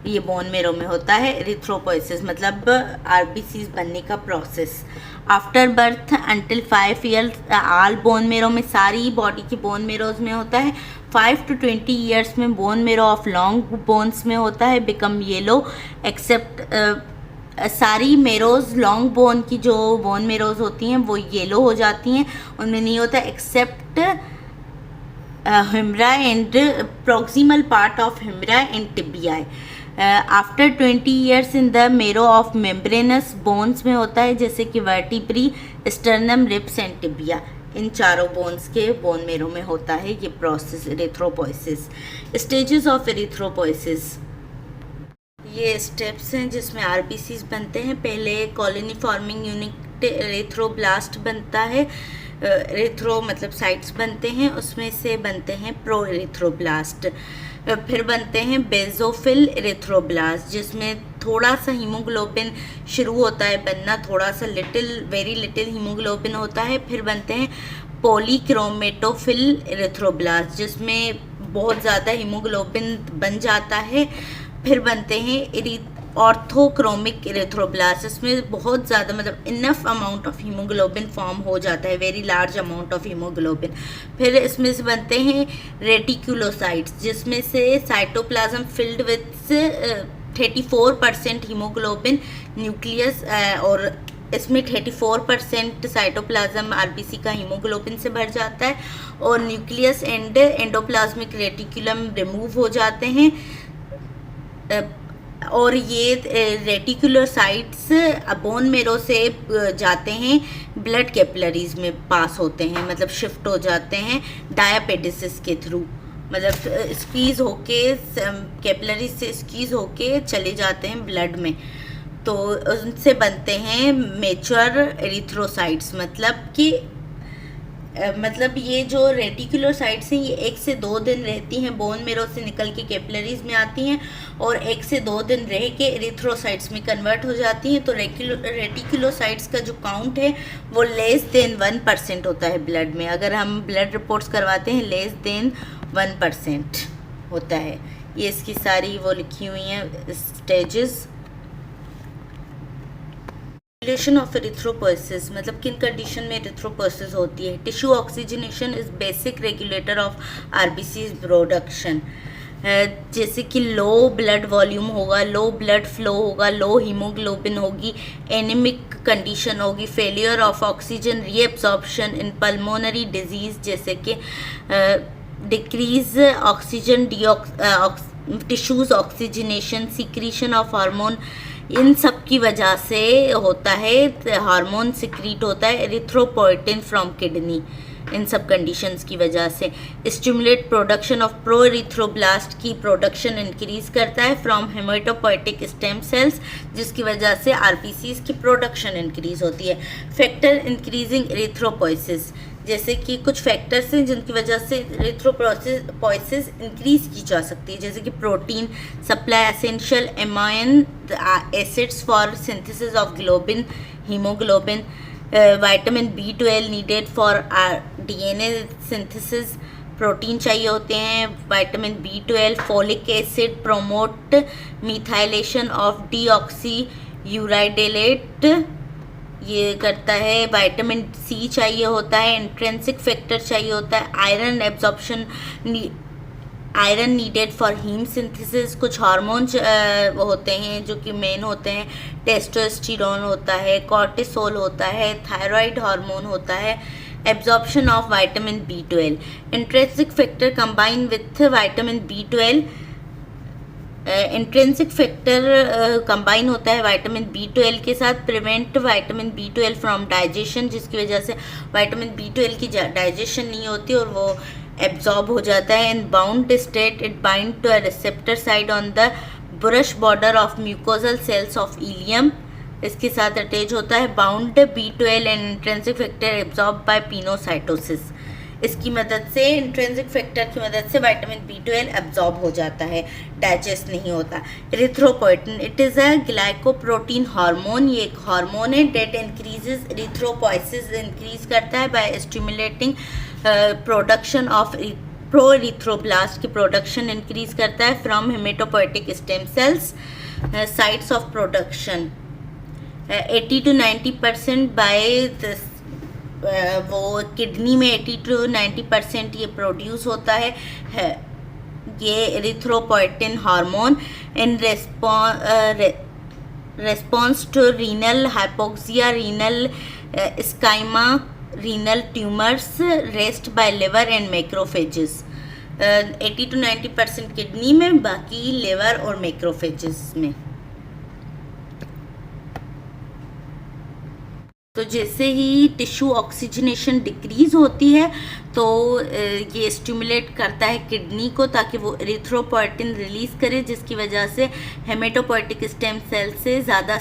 ये बोन मेरो में होता है एरिथ्रोपोइसिस, मतलब आरबीसीज बनने का process. After birth until 5 years all bone marrow में, सारी बॉडी की बोन मेरोज में होता है। 5 to 20 ईयर्स में bone marrow of long bones में होता है, बिकम येलो एक्सेप्ट सारी मेरोज लॉन्ग बोन की जो बोन मेरोज होती हैं वो येलो हो जाती हैं, उनमें नहीं होता except humerus and proximal part of humerus and tibia. After 20 years in the marrow of membranous bones में होता है, जैसे कि vertebrae, sternum, ribs and tibia, इन चारों बोन्स के बोन मेरो में होता है ये process erythropoiesis. Stages of erythropoiesis, ये स्टेप्स हैं जिसमें आरबीसीज बनते हैं। पहले कॉलोनी फॉर्मिंग यूनिट एरिथ्रोब्लास्ट बनता है, एरिथ्रो मतलब साइट्स बनते हैं, उसमें से बनते हैं प्रो एरिथ्रोब्लास्ट। फिर बनते हैं बेजोफिल एरिथ्रोब्लास्ट, जिसमें थोड़ा सा हीमोग्लोबिन शुरू होता है बनना, थोड़ा सा वेरी लिटिल हीमोग्लोबिन होता है। फिर बनते हैं पॉलीक्रोमेटोफिल एरिथ्रोब्लास्ट, जिसमें बहुत ज़्यादा हीमोग्लोबिन बन जाता है। फिर बनते हैं ऑर्थोक्रोमिक एरिथ्रोब्लास्ट, इसमें बहुत ज़्यादा मतलब enough amount of haemoglobin form हो जाता है, very large amount of haemoglobin. फिर इसमें से बनते हैं रेटिकुलोसाइट्स, जिसमें से cytoplasm filled with 34% haemoglobin nucleus, और इसमें 34% साइटोप्लाज्म आरबीसी का हीमोग्लोबिन से भर जाता है, और nucleus and endoplasmic reticulum remove हो जाते हैं। और ये रेटिकुलोसाइट्स बोन मेरो से जाते हैं ब्लड कैपिलरीज में पास होते हैं, मतलब शिफ्ट हो जाते हैं डायापेडिसिस के थ्रू, मतलब स्क्वीज होके कैपिलरीज से स्क्वीज होके चले जाते हैं ब्लड में। तो उनसे बनते हैं मेच्योर एरिथ्रोसाइट्स, मतलब ये जो रेटिकुलोसाइट्स हैं ये 1 से 2 दिन रहती हैं, बोन मेरो से निकल के कैपिलरीज में आती हैं और 1 से 2 दिन रह के एरिथ्रोसाइट्स में कन्वर्ट हो जाती हैं। तो रेटिकुलोसाइट्स का जो काउंट है वो लेस देन 1% होता है ब्लड में। अगर हम ब्लड रिपोर्ट्स करवाते हैं लेस देन 1% होता है। ये इसकी सारी वो लिखी हुई हैं स्टेजेस। रेगुलेशन ऑफ एरिथ्रोपोइसिस, मतलब किन कंडीशन में एरिथ्रोपोइसिस होती है। Tissue oxygenation is basic regulator of RBC production, जैसे कि लो ब्लड वॉल्यूम होगा, लो ब्लड फ्लो होगा, लो हीमोग्लोबिन होगी, एनीमिक कंडीशन होगी, failure of oxygen reabsorption in pulmonary disease, जैसे कि decrease oxygen tissues oxygenation, secretion of hormone, इन सब की वजह से होता है, हार्मोन सिक्रीट होता है एरिथ्रोपोइटिन फ्रॉम किडनी, इन सब कंडीशंस की वजह से। Stimulate production of pro erythroblast की प्रोडक्शन इंक्रीज करता है फ्रॉम हेमेटोपोइटिक स्टेम सेल्स, जिसकी वजह से आरबीसीज की प्रोडक्शन इंक्रीज होती है। फैक्टर इंक्रीजिंग एरिथ्रोपोइसिस, जैसे कि कुछ फैक्टर्स हैं जिनकी वजह से एरिथ्रोपोइसिस इंक्रीज की जा सकती है, जैसे कि protein supply, essential amine acids for synthesis of globin, haemoglobin, vitamin B12 needed for our DNA synthesis, protein चाहिए होते हैं, vitamin B12, folic acid promote methylation of deoxyuridylate ये करता है, विटामिन C चाहिए होता है, इंट्रिंसिक फैक्टर चाहिए होता है, iron absorption, iron needed for haem synthesis, कुछ हार्मोन्स होते हैं जो कि मेन होते हैं, टेस्टोस्टेरोन होता है, कॉर्टिसोल होता है, थायराइड हार्मोन होता है, absorption of vitamin B12, intrinsic factor combine with vitamin B12, intrinsic factor combine होता है विटामिन B12 के साथ, prevent vitamin B12 from digestion, जिसकी वजह से विटामिन B12 की डाइजेशन नहीं होती और वो एब्जॉर्ब हो जाता है। In bound state it bind to a receptor site on the brush border of mucosal cells of ileum, इसके साथ अटैच होता है। Bound B12 and intrinsic factor absorb by pinocytosis, इसकी मदद से, इंट्रिंसिक फैक्टर की मदद से विटामिन B12 एब्जॉर्ब हो जाता है, डाइजेस्ट नहीं होता। Erythropoietin, it is a glycoprotein hormone, ये एक हार्मोन है डेट इंक्रीजेज इरिथ्रोपोइसिस, इंक्रीज करता है by stimulating production of proerythroblast की प्रोडक्शन इंक्रीज करता है from haematopoietic stem cells, sites of production 80 to 90% by वो किडनी में 80 to 90% ये प्रोड्यूस होता है ये erythropoietin hormone in response to renal hypoxia, renal ischaemia, renal tumours rest by liver and macrophages. 80 to 90% kidney में, बाकी लिवर और मैक्रोफेजेस में। तो जैसे ही टिश्यू ऑक्सीजनेशन डिक्रीज होती है तो ये स्टिमुलेट करता है किडनी को ताकि वो एरिथ्रोपोइटिन रिलीज़ करे, जिसकी वजह से हेमेटोपोइटिक स्टेम सेल से ज़्यादा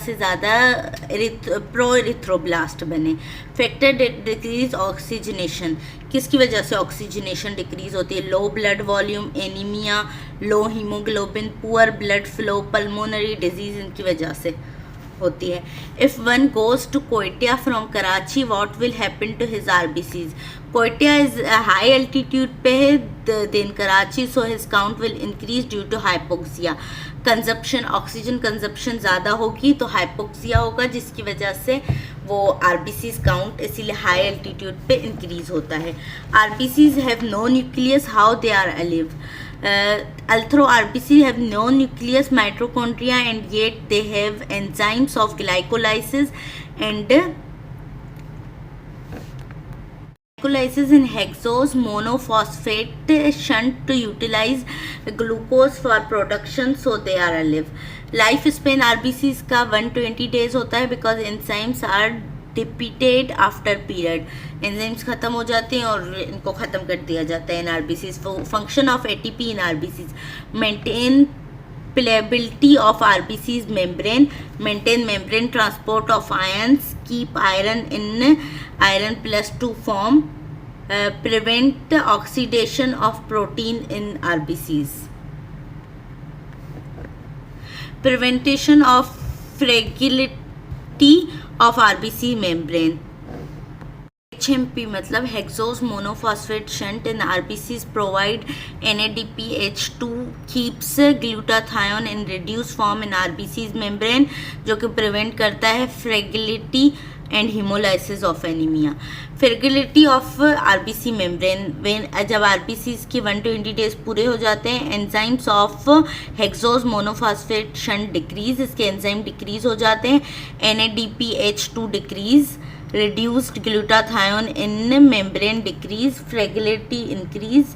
प्रो एरिथ्रोब्लास्ट बने। फैक्टर डिक्रीज ऑक्सीजनेशन, किसकी वजह से ऑक्सीजनेशन डिक्रीज होती है? Low blood volume, anaemia, low haemoglobin, poor blood flow, pulmonary disease, इनकी वजह से होती है। If one goes to Quetta from Karachi, what will happen to his RBCs? Quetta is high altitude पे है than Karachi, so his count will increase due to hypoxia. Consumption, oxygen consumption ज़्यादा होगी तो हाइपोक्सिया होगा, जिसकी वजह से वो RBCs काउंट इसीलिए हाई एल्टीट्यूड पे इंक्रीज होता है। RBCs have no nucleus, how they are alive? Although RBC have no nucleus, mitochondria, and yet they have enzymes of glycolysis and glycolysis in hexose monophosphate shunt to utilize glucose for production, so they are alive. Life span RBCs का 120 days होता है because enzymes are depleted after period, enzymes ख़त्म हो जाते हैं और इनको ख़त्म कर दिया जाता है in RBCs। Function of ATP in RBCs, maintain pliability of RBCs membrane, maintain membrane transport of ions, keep iron in iron +2 form, prevent oxidation of protein in RBCs, prevention of fragility of RBC membrane। HMP मतलब hexose monophosphate shunt in RBCs provide NADPH2 keeps glutathione in reduced form in RBCs membrane, जो कि प्रिवेंट करता है fragility and haemolysis of anaemia. Fragility of RBC membrane, जब RBCs की 120 डेज पूरे हो जाते हैं, enzymes of hexose monophosphate shunt decrease, इसके एंजाइम डिक्रीज हो जाते हैं। NADPH2 decrease, reduced glutathione in membrane decrease, fragility increase,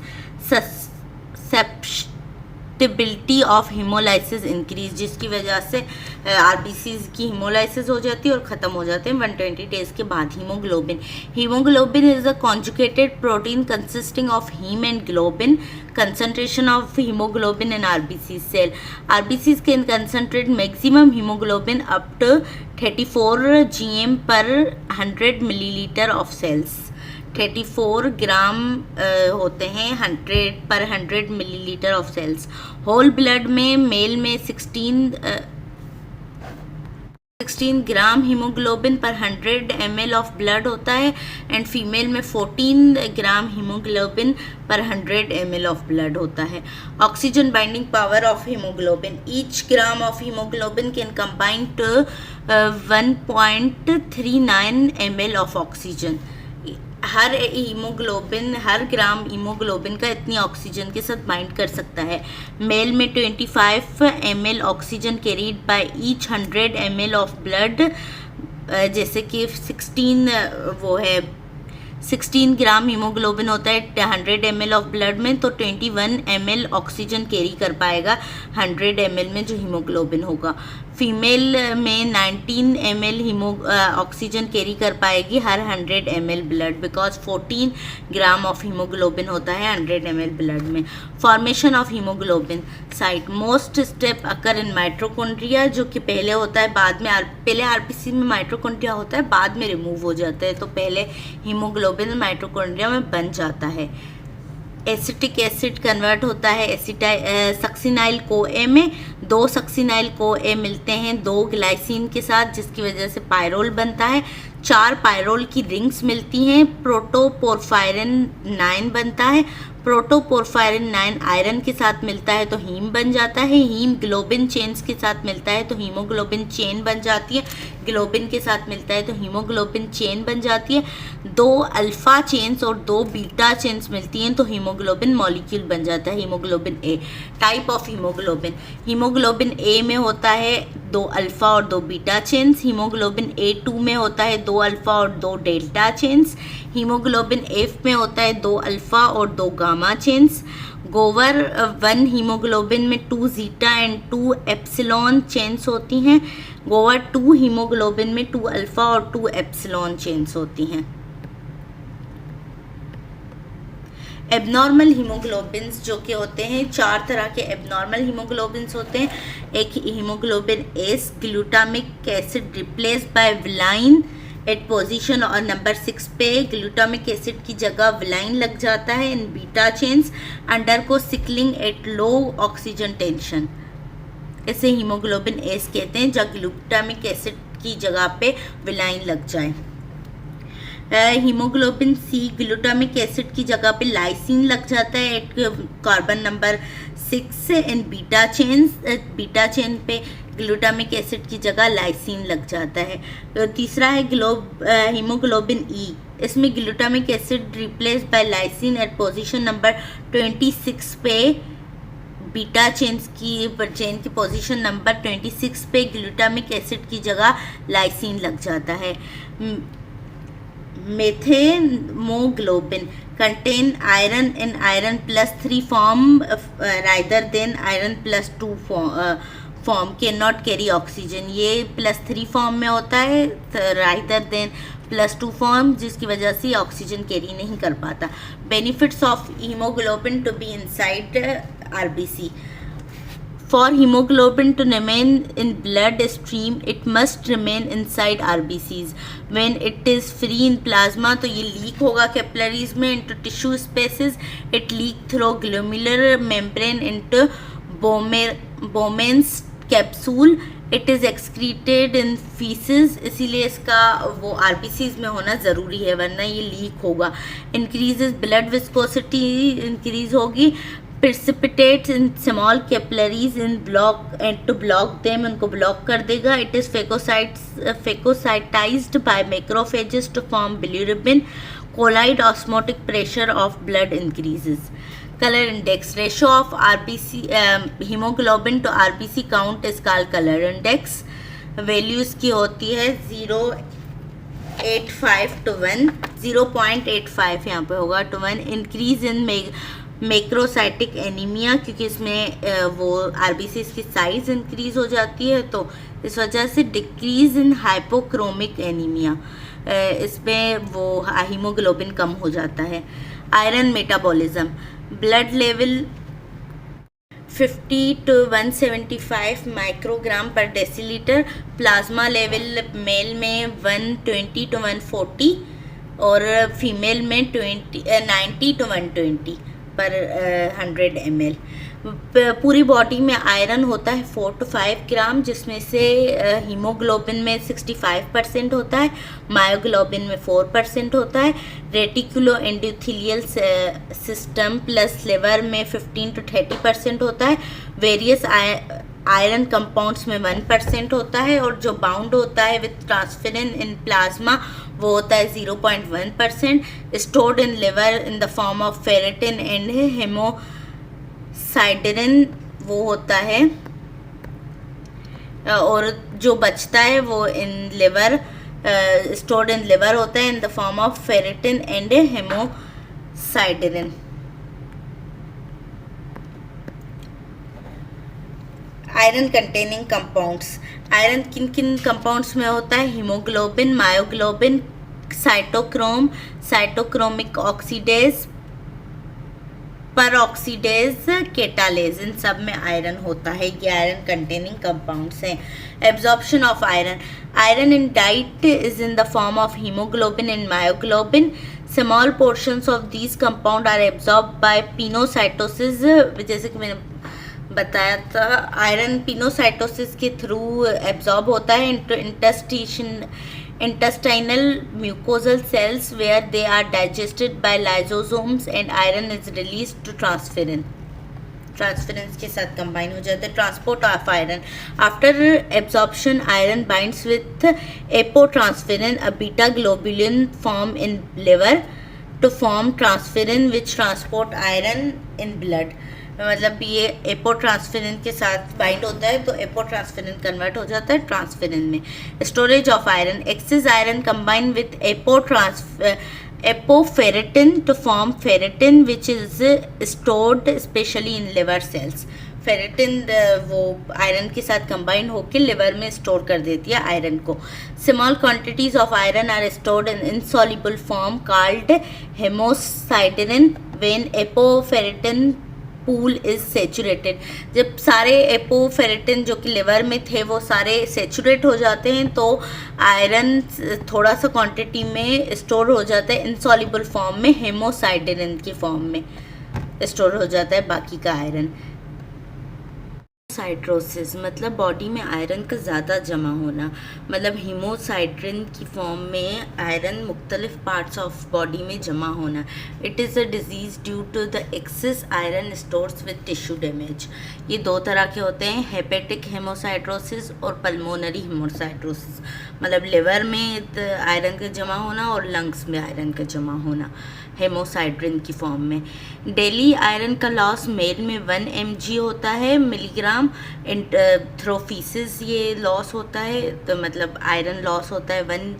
susceptibility of hemolysis increase, जिसकी वजह से RBCs की hemolysis हो जाती है और ख़त्म हो जाते हैं 120 डेज़ के बाद। Haemoglobin is a conjugated protein consisting of heme and globin. Concentration of hemoglobin in RBC cell, RBCs can concentrate maximum hemoglobin up to 34 gm per 100 milliliter of cells। 34 gram होते हैं 100 millilitre of cells. Whole blood में मेल में 16 16 ग्राम हीमोग्लोबिन पर 100 ml ऑफ ब्लड होता है एंड फीमेल में 14 ग्राम हीमोग्लोबिन पर 100 ml ऑफ ब्लड होता है. Oxygen binding power of haemoglobin, each gram of haemoglobin can combine to 1.39 ml of oxygen. हर ग्राम हीमोग्लोबिन का इतनी ऑक्सीजन के साथ बाइंड कर सकता है. मेल में 25 ml oxygen carried by each 100 ml of blood, जैसे कि 16 ग्राम हीमोग्लोबिन होता है 100 ml ऑफ ब्लड में, तो 21 ml ऑक्सीजन कैरी कर पाएगा 100 ml में जो हीमोग्लोबिन होगा. फीमेल में 19 ml ऑक्सीजन कैरी कर पाएगी हर 100 ml blood, because 14 gram of haemoglobin होता है 100 ml ब्लड में. Formation of haemoglobin site, most step occur in mitochondria, जो कि पहले होता है, बाद में पहले आरबीसी में माइटोकॉन्ड्रिया होता है, बाद में रिमूव हो जाता है, तो पहले हीमोग्लोबिन माइटोकॉन्ड्रिया में बन जाता है. एसिटिक एसिड कन्वर्ट होता है सक्सिनाइल को ए में. 2 सक्सिनाइल को ए मिलते हैं 2 ग्लाइसिन के साथ, जिसकी वजह से पायरोल बनता है. 4 पायरोल की रिंग्स मिलती हैं. प्रोटोपोरफायरिन 9 बनता है. प्रोटोपोरफायरिन 9 आयरन के साथ मिलता है तो हीम बन जाता है. हीम ग्लोबिन चेन्स के साथ मिलता है तो हीमोग्लोबिन चेन बन जाती है. ग्लोबिन के साथ मिलता है तो हीमोग्लोबिन चेन बन जाती है. 2 अल्फा चेन्स और 2 बीटा चेन्स मिलती हैं तो हीमोग्लोबिन मॉलिक्यूल बन जाता है haemoglobin A. Type of haemoglobin, haemoglobin A में होता है 2 अल्फा और 2 बीटा चेन्स. हीमोग्लोबिन A2 में होता है 2 अल्फा और 2 डेल्टा चेन्स. हीमोग्लोबिन F में होता है 2 अल्फा और 2 गामा चेन्स. गोवर 1 हीमोग्लोबिन में 2 जीटा एंड 2 एप्सिलॉन चेन्स होती हैं. गोवर 2 हीमोग्लोबिन में 2 अल्फा और 2 एप्सिलॉन चेन्स होती हैं. एबनॉर्मल हीमोग्लोबिन्स जो कि होते हैं, 4 तरह के एबनॉर्मल हीमोग्लोबिन्स होते हैं. एक haemoglobin S, glutamic acid replace by valine at position, और नंबर 6 पे ग्लूटामिक एसिड की जगह विलाइन लग जाता है इन बीटा चेन्स. अंडर को sickling at low oxygen tension, इसे हीमोग्लोबिन एस कहते हैं जब ग्लूटामिक एसिड की जगह पे विलाइन लग जाए. हीमोग्लोबिन सी, ग्लूटामिक एसिड की जगह पे लाइसिन लग जाता है एट कार्बन नंबर 6 इन बीटा चेन्स. बीटा चेन पे ग्लूटामिक एसिड की जगह लाइसिन लग जाता है. तीसरा है हीमोग्लोबिन ई, इसमें glutamic acid replace by lysine at position number 26 पे. बीटा चेन की पोजीशन नंबर 26 पे ग्लूटामिक एसिड की जगह लाइसिन लग जाता है. Methaemoglobin contain iron in iron +3 form rather than iron +2 form cannot carry oxygen. ये +3 फॉर्म में होता है rather than +2 फॉर्म, जिसकी वजह से ऑक्सीजन कैरी नहीं कर पाता. Benefits of haemoglobin to be inside RBC. For hemoglobin to remain in blood stream, it must remain inside RBCs. When it is free in plasma, तो ये लीक होगा कैपिलरीज में into tissue spaces. It leak through glomerular membrane into Bowman's capsule. It is excreted in feces. इसीलिए इसका वो RBCs में होना ज़रूरी है, वरना ये लीक होगा. Increases blood viscosity, increase होगी. Precipitates in small capillaries in block and to block them, उनको block कर देगा. It is phagocytized by macrophages to form bilirubin. Colloid osmotic pressure of blood increases. Color index, ratio of RBC hemoglobin to RBC count is called color index. Values की होती है 0.85 to 1, 0.85 यहाँ पे होगा to 1. Increase in macrocytic anaemia, क्योंकि इसमें वो आरबीसीज की साइज इंक्रीज हो जाती है, तो इस वजह से डिक्रीज इन हाइपोक्रोमिक एनीमिया, इसमें वो हीमोग्लोबिन कम हो जाता है. Iron metabolism, blood level 50 to 175 microgram पर डेसीलीटर. प्लाज्मा लेवल मेल में 120 to 140 और फीमेल में 90 to 120 पर 100 ml. पूरी बॉडी में आयरन होता है 4 to 5 ग्राम, जिसमें से हीमोग्लोबिन में 65% होता है, मायोग्लोबिन में 4% होता है, reticulo endothelial system plus liver में 15 to 30% होता है, वेरियस आयरन कंपाउंड्स में 1% होता है, और जो बाउंड होता है विथ ट्रांसफेरिन इन प्लाज्मा वो होता है 0.1%, stored in liver in the form of ferritin and haemosiderin वो होता है, और जो बचता है वो in liver stored in liver होता है in the form of ferritin and haemosiderin. Iron containing compounds, iron किन किन कंपाउंड्स में होता है? Haemoglobin, myoglobin, cytochrome, cytochromic oxidase, peroxidase, catalase, इन सब में आयरन होता है। ये आयरन कंटेनिंग कंपाउंड्स हैं। Absorption of iron, iron in diet is in the form of haemoglobin and myoglobin. Small portions of these compound are absorb by pinocytosis, जैसे कि मैंने बताया था आयरन पिनोसाइटोसिस के थ्रू एब्जॉर्ब होता है intestinal mucosal cells where they are digested by lysosomes and iron is released to transferrin के साथ कंबाइन हो जाता है। Transport of iron, after absorption iron binds with apotransferrin, a beta globulin form in liver to form transferrin which transport iron in blood. मतलब ये एपोट्रांसफेरिन के साथ बाइंड होता है तो एपोट्रांसफेरिन कन्वर्ट हो जाता है ट्रांसफेरिन में। Storage of iron, excess iron combine with apoferritin to form ferritin which is stored specially in liver cells. Ferritin वो आयरन के साथ कंबाइन होकर लिवर में स्टोर कर देती है आयरन को। Small quantities of iron are stored in insoluble form called hemosiderin when apoferritin pool is saturated. जब सारे एपोफेरेटिन जो कि लिवर में थे वो सारे सेचुरेट हो जाते हैं तो आयरन थोड़ा सा क्वांटिटी में स्टोर हो जाता है इनसॉल्युबल फॉर्म में, हेमोसाइडरिन की फॉर्म में स्टोर हो जाता है बाकी का आयरन। साइट्रोसिस मतलब बॉडी में आयरन का ज़्यादा जमा होना, मतलब हीमोसाइड्रिन की फॉर्म में आयरन मुख्तलिफ पार्ट्स ऑफ बॉडी में जमा होना। It is a disease due to the excess iron stores with tissue damage. ये दो तरह के होते हैं, हेपेटिक हेमोसाइट्रोसिस और पल्मोनरी हेमोसाइट्रोसिस, मतलब लिवर में आयरन का जमा होना और लंग्स में आयरन का जमा होना हेमोसाइड्रिन की फॉर्म में। डेली आयरन का लॉस मेल में 1 mg होता है मिलीग्राम, थ्रोफिसिस ये लॉस होता है, तो मतलब आयरन लॉस होता है 1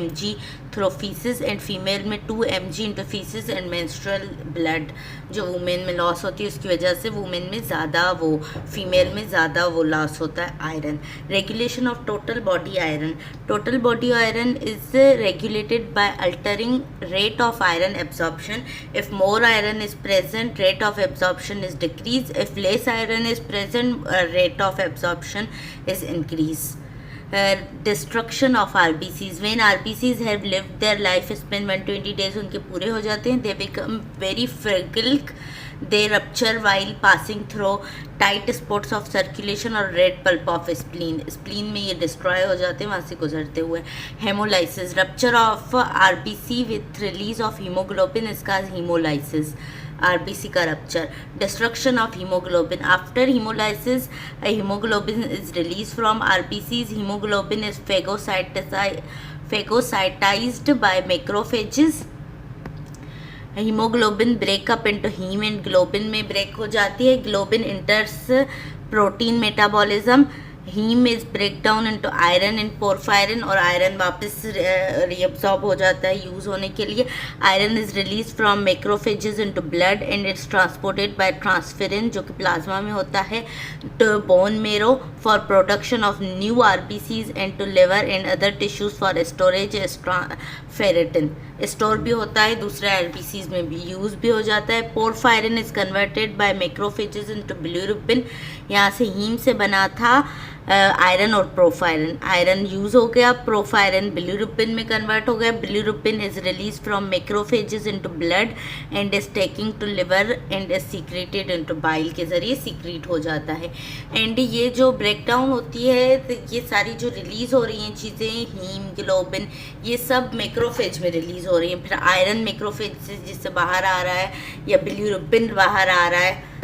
mg थ्रोफिसिस, एंड फीमेल में 2 mg इंटरफिसिस एंड मेंस्ट्रुअल ब्लड जो वुमेन में लॉस होती है उसकी वजह से वुमेन में ज़्यादा वो फीमेल में ज़्यादा वो लॉस होता है iron. Regulation of total body iron, total body iron is regulated by altering rate of iron absorption. If more iron is present rate of absorption is decrease, if less iron is present rate of absorption is increase. Destruction of RBCs, when RBCs have lived their life span 120 days उनके पूरे हो जाते हैं, they become very fragile, they rupture while passing through tight spots of circulation और red pulp of spleen, spleen में ये डिस्ट्रॉय हो जाते हैं वहाँ से गुजरते हुए। Hemolysis, rupture of RBC with release of hemoglobin, इसका हीमोलाइसिस RBC का rupture. Destruction of hemoglobin, after hemolysis hemoglobin is released from RBCs, hemoglobin is phagocytized by macrophages, hemoglobin break up into heme and globin में break हो जाती है, globin enters protein metabolism, heme is break down into iron and porphyrin, और आयरन वापस रीअब्सॉर्ब हो जाता है यूज़ होने के लिए। Iron is release from macrophages into blood and it's transported by transferrin जो कि प्लाज्मा में होता है to bone marrow for production of new RBCs and to liver and other tissues for storage ferritin, store भी होता है दूसरे RBCs में भी यूज़ भी हो जाता है। Porphyrin is converted bye macrophages into bilirubin, यहाँ से हीम से बना था आयरन और प्रोफायरन, आयरन यूज़ हो गया, प्रोफायरन बिलीरुबिन में कन्वर्ट हो गया। Bilirubin is release from macrophages into blood and is taking to liver and is secreted into bile के ज़रिए सीक्रेट हो जाता है। एंड ये जो ब्रेकडाउन होती है तो ये सारी जो रिलीज़ हो रही हैं चीज़ें, हीमोग्लोबिन, ये सब मैक्रोफेज में रिलीज़ हो रही हैं। फिर आयरन मैक्रोफेज से जिससे बाहर आ रहा है या बिलीरुबिन बाहर आ रहा है।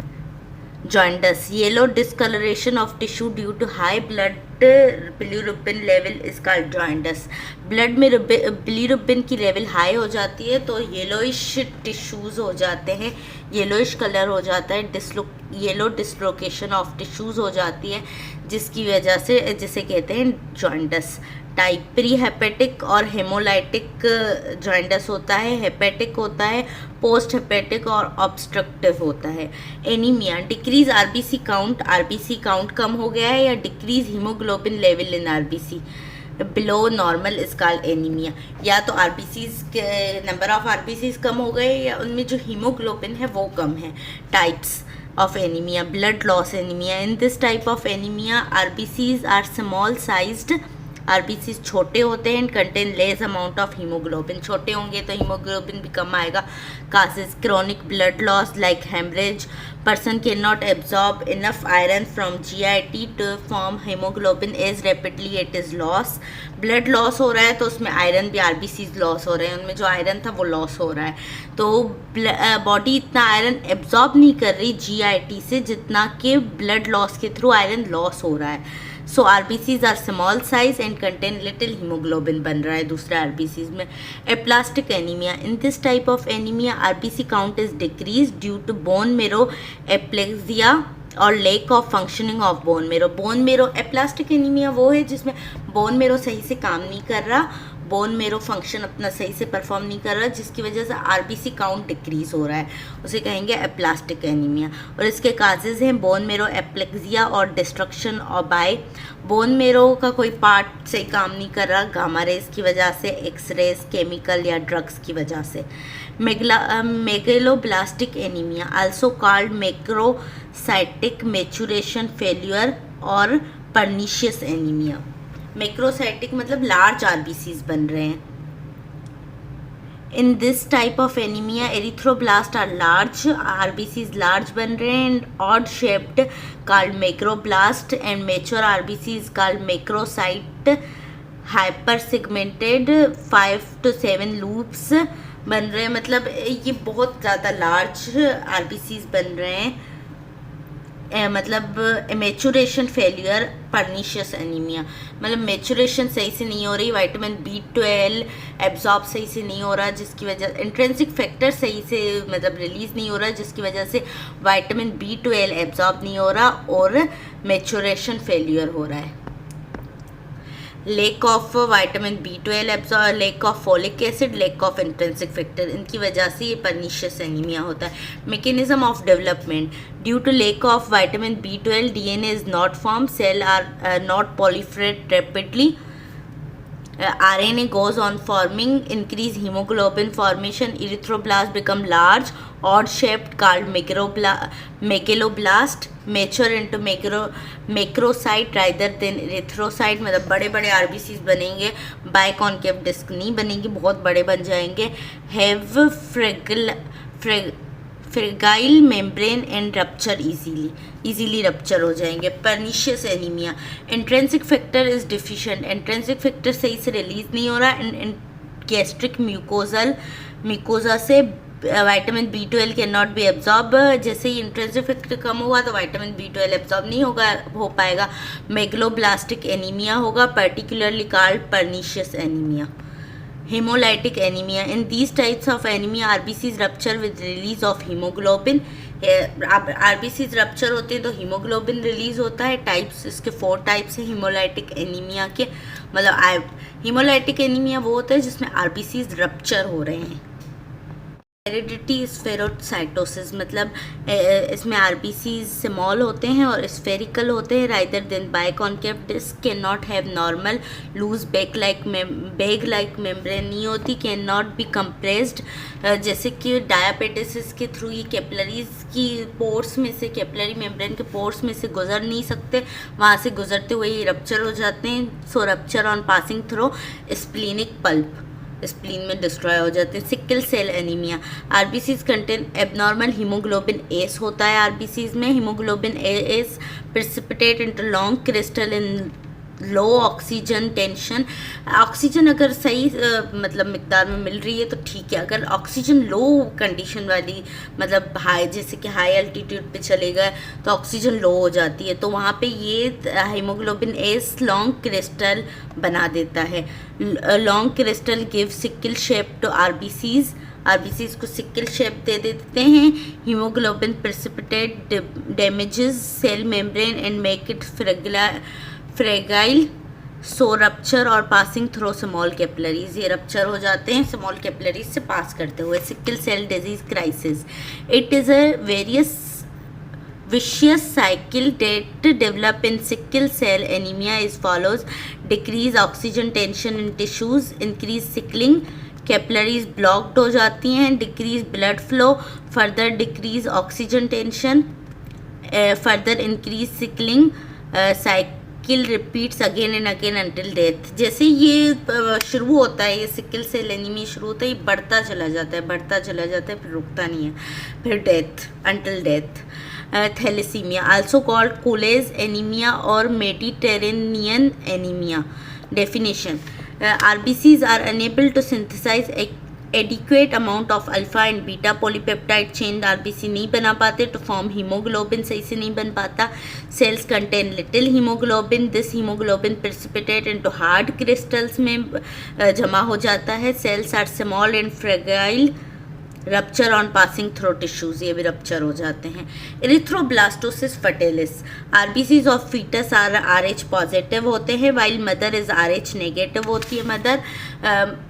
Jaundice, yellow discoloration of tissue due to high blood bilirubin level is called jaundice. Blood में बिलीरुबिन की लेवल हाई हो जाती है तो येलोइश टिश्यूज़ हो जाते हैं, येलोइश कलर हो जाता है, येलो डिसलोकेशन ऑफ टिश्यूज़ हो जाती है, जिसकी वजह से जिसे कहते हैं जॉइंडस। टाइप प्री हेपेटिक और हेमोलाइटिक जॉइंडस होता है, हेपेटिक होता है, पोस्ट हेपेटिक और ऑब्स्ट्रक्टिव होता है। एनीमिया, डिक्रीज आरबीसी काउंट कम हो गया है या decrease haemoglobin level in RBC below normal is called anaemia. या तो आरबीसीज के नंबर ऑफ आरबीसीज कम हो गए या उनमें जो हीमोग्लोबिन है वो कम है। Types of anemia, blood loss anemia. In this type of anemia, RBCs are small sized, RBCs छोटे होते हैं, contain less amount of hemoglobin, छोटे होंगे तो हीमोग्लोबिन भी कम आएगा। Causes chronic blood loss like hemorrhage, person can not absorb enough iron from GIT to form hemoglobin as rapidly it is loss. Blood loss हो रहा है तो उसमें आयरन भी, RBCs लॉस हो रहे हैं, उनमें जो आयरन था वो लॉस हो रहा है, तो बॉडी इतना आयरन एब्जॉर्ब नहीं कर रही GIT से जितना कि ब्लड लॉस के थ्रू आयरन लॉस हो रहा है। So RBCs are small size and contain little haemoglobin बन रहा है दूसरे RBCs में। Aplastic anaemia, in this type of anaemia RBC count is decrease due to bone marrow aplasia और lack of functioning of bone marrow. Bone marrow, aplastic anaemia वो है जिसमें बोन मेरो सही से काम नहीं कर रहा, बोन मेरो फंक्शन अपना सही से परफॉर्म नहीं कर रहा, जिसकी वजह से RBC काउंट डिक्रीज हो रहा है, उसे कहेंगे एप्लास्टिक एनीमिया। और इसके काजेज हैं बोन मेरो एप्लेक्सिया और डिस्ट्रक्शन और बाय बोन मेरो का कोई पार्ट सही काम नहीं कर रहा, गामा रेज की वजह से, एक्सरेज, केमिकल या ड्रग्स की वजह से। Megaloblastic anaemia also called macrocytic maturation failure और पर्निशियस एनीमिया। मैक्रोसाइटिक मतलब लार्ज RBCs बन रहे हैं। In this type of anaemia erythroblast are large, RBCs large बन रहे हैं, and odd shaped called macroblast and mature RBCs called macrocyte. Hyper segmented 5 to 7 loops बन रहे हैं, मतलब ये बहुत ज़्यादा लार्ज RBCs बन रहे हैं। मतलब मैचुरेशन फेलियर, पर्निशियस एनीमिया, मतलब मैचुरेशन सही से नहीं हो रही, विटामिन B12 एब्जॉर्ब सही से नहीं हो रहा, जिसकी वजह इंट्रिंसिक फैक्टर सही से मतलब रिलीज़ नहीं हो रहा, जिसकी वजह से विटामिन B12 एब्जॉर्ब नहीं हो रहा और मैचुरेशन फेलियर हो रहा है। Lack of vitamin B12 absorb, lack of folic acid, lack of intrinsic factor, इनकी वजह से ये पर्निशियस एनीमिया होता है। Mechanism of development, due to lack of vitamin B12 DNA is not form, cell are not proliferate rapidly, RNA goes on forming, increase hemoglobin formation, erythroblast become large, odd shaped called megaloblast, mature into macrocyte rather than erythrocyte, मतलब बड़े बड़े RBCs बनेंगे, बाइकॉन्केव डिस्क नहीं बनेंगे, बहुत बड़े बन जाएंगे। Have fragile membrane and rupture easily rupture हो जाएंगे। Pernicious anaemia, intrinsic factor is deficient, intrinsic factor सही से रिलीज नहीं हो रहा, एंड गैस्ट्रिक म्यूकोजा से vitamin B12 can not be absorb. जैसे ही इंट्रिंसिक फैक्टर कम हुआ तो विटामिन B12 एब्जॉर्ब नहीं हो पाएगा, मेगलोब्लास्टिक एनीमिया होगा, particularly called pernicious anaemia. Haemolytic anaemia, in these types of anaemia RBCs rupture with release of haemoglobin. RBCs rupture होते हैं तो हीमोग्लोबिन रिलीज होता है। टाइप्स इसके 4 टाइप्स हैं हीमोलाइटिक एनीमिया के, मतलब हीमोलाइटिक एनीमिया वो होता है जिसमें RBCs रप्चर हो रहे हैं। हेरिडिटी स्फेरोसाइटोसिस मतलब इसमें आरबीसी स्मॉल होते हैं और स्फेरिकल होते हैं rather than biconcave disc, can not have normal loose bag like membrane नहीं होती, कैन नॉट बी कंप्रेस्ड, जैसे कि डायापेटिसिस के थ्रू ये कैपिलरीज की पोर्स में से, कैपिलरी मेम्ब्रेन के पोर्स में से गुजर नहीं सकते, वहाँ से गुजरते हुए ये रप्चर हो जाते हैं। So rupture on passing through splenic pulp, spleen में डिस्ट्रॉय हो जाते हैं। Sickle cell anaemia, RBCs contain abnormal haemoglobin S होता है आरबीसीज में। Haemoglobin S precipitate into long crystal in low oxygen tension. Oxygen अगर सही मतलब मिकदार में मिल रही है तो ठीक है, अगर ऑक्सीजन लो कंडीशन वाली मतलब हाई, जैसे कि हाई एल्टीट्यूड पे चले गए तो ऑक्सीजन लो हो जाती है, तो वहाँ पे ये हीमोग्लोबिन एस लॉन्ग क्रिस्टल बना देता है। Long crystal give sickle shape to RBCs को सिकल शेप दे देते हैं। Hemoglobin precipitate damages cell membrane and make it fragile, so rupture और पासिंग थ्रो स्मॉल कैपिलरीज, ये रप्चर हो जाते हैं स्मॉल कैपिलरीज से पास करते हुए। Sickle cell disease crisis, it is a various vicious cycle that develop in sickle cell anemia is follows: decrease oxygen tension in tissues, increase sickling, capillaries blocked हो जाती हैं, decrease blood flow, further decrease oxygen tension, further increase sickling, cycle repeats again and again until death. जैसे ये शुरू होता है, ये सिकल सेल एनीमिया शुरू होता है, ये बढ़ता चला जाता है, फिर रुकता नहीं है, फिर death, until death. Thalassaemia, also called Cooley's anaemia और Mediterranean anaemia. Definition, RBCs are unable to synthesize adequate amount of alpha and beta polypeptide chain, RBC नहीं बना पाते to form hemoglobin, सही से नहीं बन पाता। cells contain little hemoglobin, this hemoglobin precipitate into hard crystals में जमा हो जाता है। cells are small and fragile, rupture on passing through tissues, ये भी रप्चर हो जाते हैं। Erythroblastosis fetalis, RBCs of foetus are RH positive होते हैं, while mother is RH negative होती है।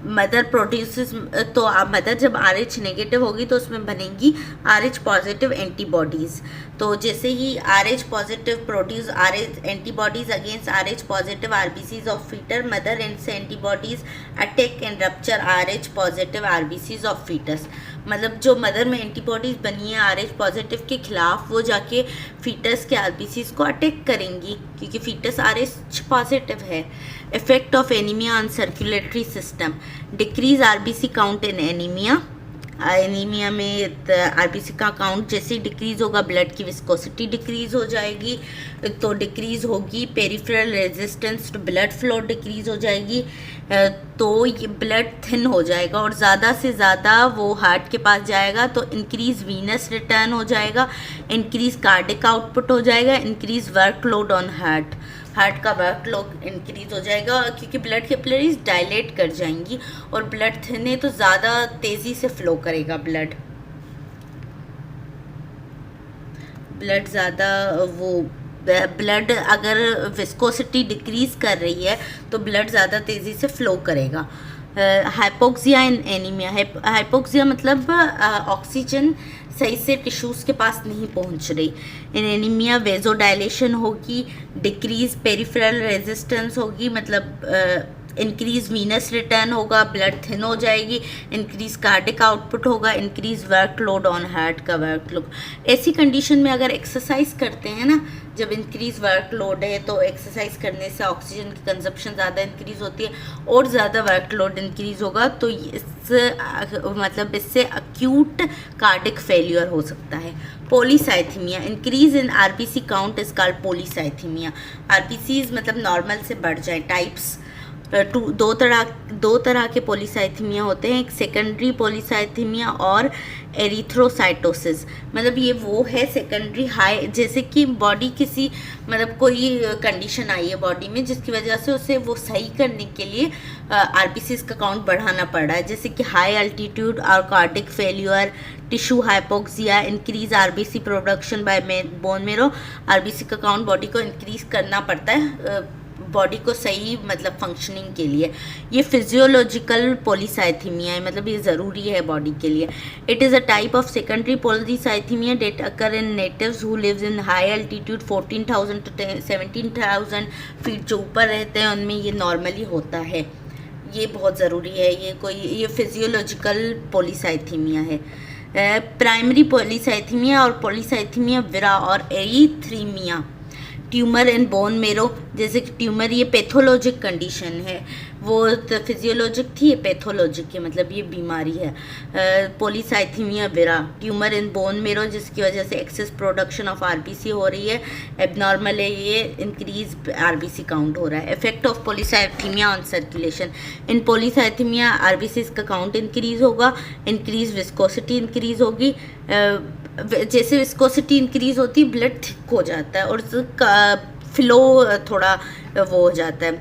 मदर प्रोड्यूसेस, तो मदर जब RH नेगेटिव होगी तो उसमें बनेंगी RH पॉजिटिव एंटीबॉडीज़। तो जैसे ही RH positive produce RH antibodies against RH positive RBCs of foetus, mother and से antibodies attack and rupture RH positive RBCs of fetus. मतलब जो मदर में एंटीबॉडीज़ बनी है RH पॉजिटिव के खिलाफ, वो जाके फीटस के आरबीसीज को अटैक करेंगी क्योंकि फीटस RH पॉजिटिव है। Effect of anemia on circulatory system, decrease RBC count in anemia. Anemia में आरबीसी का काउंट जैसे डिक्रीज होगा, ब्लड की विस्कोसिटी डिक्रीज हो जाएगी, तो डिक्रीज होगी peripheral resistance to blood flow decrease हो जाएगी, तो ये ब्लड थिन हो जाएगा और ज़्यादा से ज़्यादा वो हार्ट के पास जाएगा, तो इंक्रीज वीनस रिटर्न हो जाएगा, इंक्रीज कार्डिक आउटपुट हो जाएगा, इंक्रीज वर्कलोड ऑन हार्ट का वर्कलोड इंक्रीज हो जाएगा क्योंकि ब्लड कैपिलरीज डायलेट कर जाएंगी और ब्लड थिन है तो ज़्यादा तेज़ी से फ्लो करेगा ब्लड ज़्यादा वो ब्लड अगर विस्कोसिटी डिक्रीज़ कर रही है तो ब्लड ज़्यादा तेज़ी से फ्लो करेगा। हाइपोक्सिया इन एनीमिया, हाइपोक्सिया मतलब ऑक्सीजन सही से टिश्यूज़ के पास नहीं पहुंच रही। इन एनीमिया वेजोडाइलेशन होगी, डिक्रीज पेरिफेरल रेजिस्टेंस होगी, मतलब इंक्रीज वीनस रिटर्न होगा, ब्लड थिन हो जाएगी, इंक्रीज कार्डिक आउटपुट होगा, इंक्रीज वर्कलोड ऑन हार्ट का वर्कलोड। ऐसी कंडीशन में अगर एक्सरसाइज करते हैं ना, जब इंक्रीज वर्कलोड है तो एक्सरसाइज करने से ऑक्सीजन की कंजप्शन ज़्यादा इंक्रीज होती है और ज़्यादा वर्कलोड इंक्रीज होगा, तो मतलब इससे अक्यूट कार्डिक फेल्यूर हो सकता है। Polycythaemia, increase in RBC count is called polycythaemia. RBCs मतलब नॉर्मल से बढ़ जाए। टाइप्स दो तरह के पोलीसाइथीमिया होते हैं, एक सेकेंडरी पोलीसाइथीमिया और एरिथ्रोसाइटोसिस। मतलब ये वो है सेकेंडरी हाई, जैसे कि बॉडी किसी मतलब कोई कंडीशन आई है बॉडी में जिसकी वजह से उसे वो सही करने के लिए आरबीसीज का काउंट बढ़ाना पड़ रहा है, जैसे कि हाई एल्टीट्यूड और cardiac failure, tissue hypoxia, increase RBC production by bone marrow. RBC का काउंट बॉडी को इंक्रीज करना पड़ता है बॉडी को सही मतलब फंक्शनिंग के लिए। ये फिजियोलॉजिकल पॉलीसाइथीमिया है, मतलब ये ज़रूरी है बॉडी के लिए। It is a type of secondary polycythemia that occur in natives who lives in high altitude 14,000 to 17,000 feet, जो ऊपर रहते हैं उनमें ये नॉर्मली होता है। ये बहुत ज़रूरी है, ये फिजियोलॉजिकल पॉलीसाइथीमिया है। प्राइमरी पॉलीसाइथीमिया और पॉलीसाइथीमिया विरा और एरिथ्रीमिया, ट्यूमर इन बोन मेरो, जैसे कि ट्यूमर ये पैथोलॉजिक कंडीशन है, वो तो फिजियोलॉजिक थी, ये पैथोलॉजिक है, मतलब ये बीमारी है। पॉलीसाइथीमिया विरा, ट्यूमर इन बोन मेरो, जिसकी वजह से एक्सेस प्रोडक्शन ऑफ आरबीसी हो रही है, एबनॉर्मल है ये, इंक्रीज आरबीसी काउंट हो रहा है। Effect of polycythaemia on circulation, in polycythaemia RBC का काउंट इंक्रीज होगा, इंक्रीज विस्कोसिटी इंक्रीज होगी। जैसे विस्कोसिटी इंक्रीज होती है ब्लड थिक हो जाता है और फ्लो थोड़ा वो हो जाता है,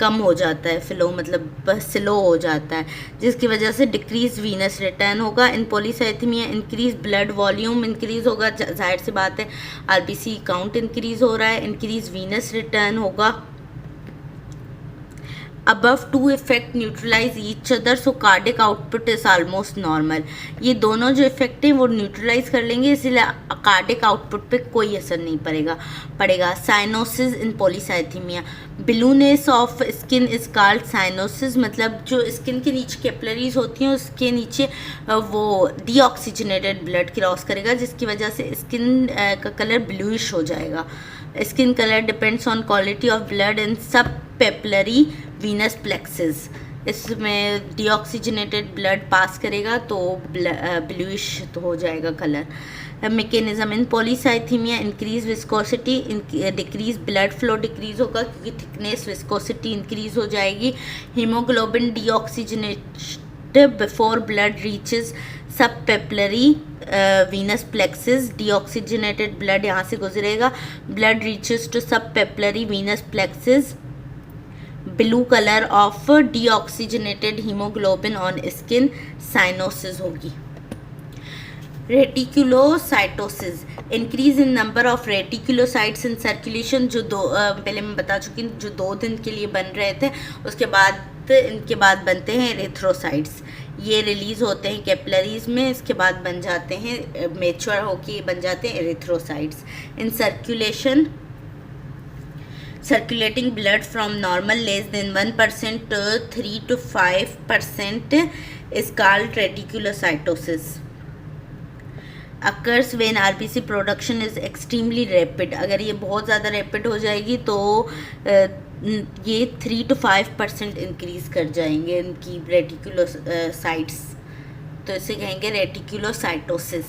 कम हो जाता है, फ्लो मतलब स्लो हो जाता है, जिसकी वजह से डिक्रीज वीनस रिटर्न होगा। In polycythaemia increase blood volume increase होगा, जाहिर सी बात है आरबीसी काउंट इंक्रीज हो रहा है, इंक्रीज वीनस रिटर्न होगा। above two effect neutralize each other so cardiac output is almost normal। ये दोनों जो इफेक्ट है वो न्यूट्रलाइज कर लेंगे, इसलिए कार्डिक आउटपुट पे कोई असर नहीं पड़ेगा। Cyanosis in polycythaemia, blueness of skin is called cyanosis, मतलब जो स्किन के नीचे कैपिलरीज होती हैं उसके नीचे वो डीऑक्सीजनेटेड ब्लड क्रॉस करेगा, जिसकी वजह से स्किन का कलर ब्लूइश हो जाएगा। Skin colour depends on quality of blood in subpapillary venous plexuses, इसमें डीऑक्सीजनेटेड ब्लड पास करेगा तो ब्लूइश तो हो जाएगा colour. Mechanism in polycythaemia increase viscosity, decrease blood flow decrease होगा क्योंकि थिकनेस विस्कोसिटी इंक्रीज हो जाएगी। Haemoglobin deoxygenated before blood reaches subpapillary venous plexuses, deoxygenated blood यहाँ से गुजरेगा, blood reaches to subpapillary venous plexuses, blue colour of deoxygenated haemoglobin on skin, cyanosis होगी। Reticulocytosis, increase in number of reticulocytes in circulation, जो पहले मैं बता चुकी हूँ, जो 2 दिन के लिए बन रहे थे उसके बाद इनके बाद बनते हैं एरिथ्रोसाइट्स, ये रिलीज होते हैं कैपिलरीज में, इसके बाद बन जाते हैं मैच्योर होके बन जाते हैं erythrocytes. In circulation circulating blood from normal less than 1% to 3 to 5% is called reticulocytosis. Occurs when RBC production is extremely rapid, अगर ये बहुत ज़्यादा रैपिड हो जाएगी तो ये 3 to 5% इंक्रीज़ कर जाएंगे इनकी रेटिकुलोसाइट्स, तो इसे कहेंगे रेटिकुलोसाइटोसिस।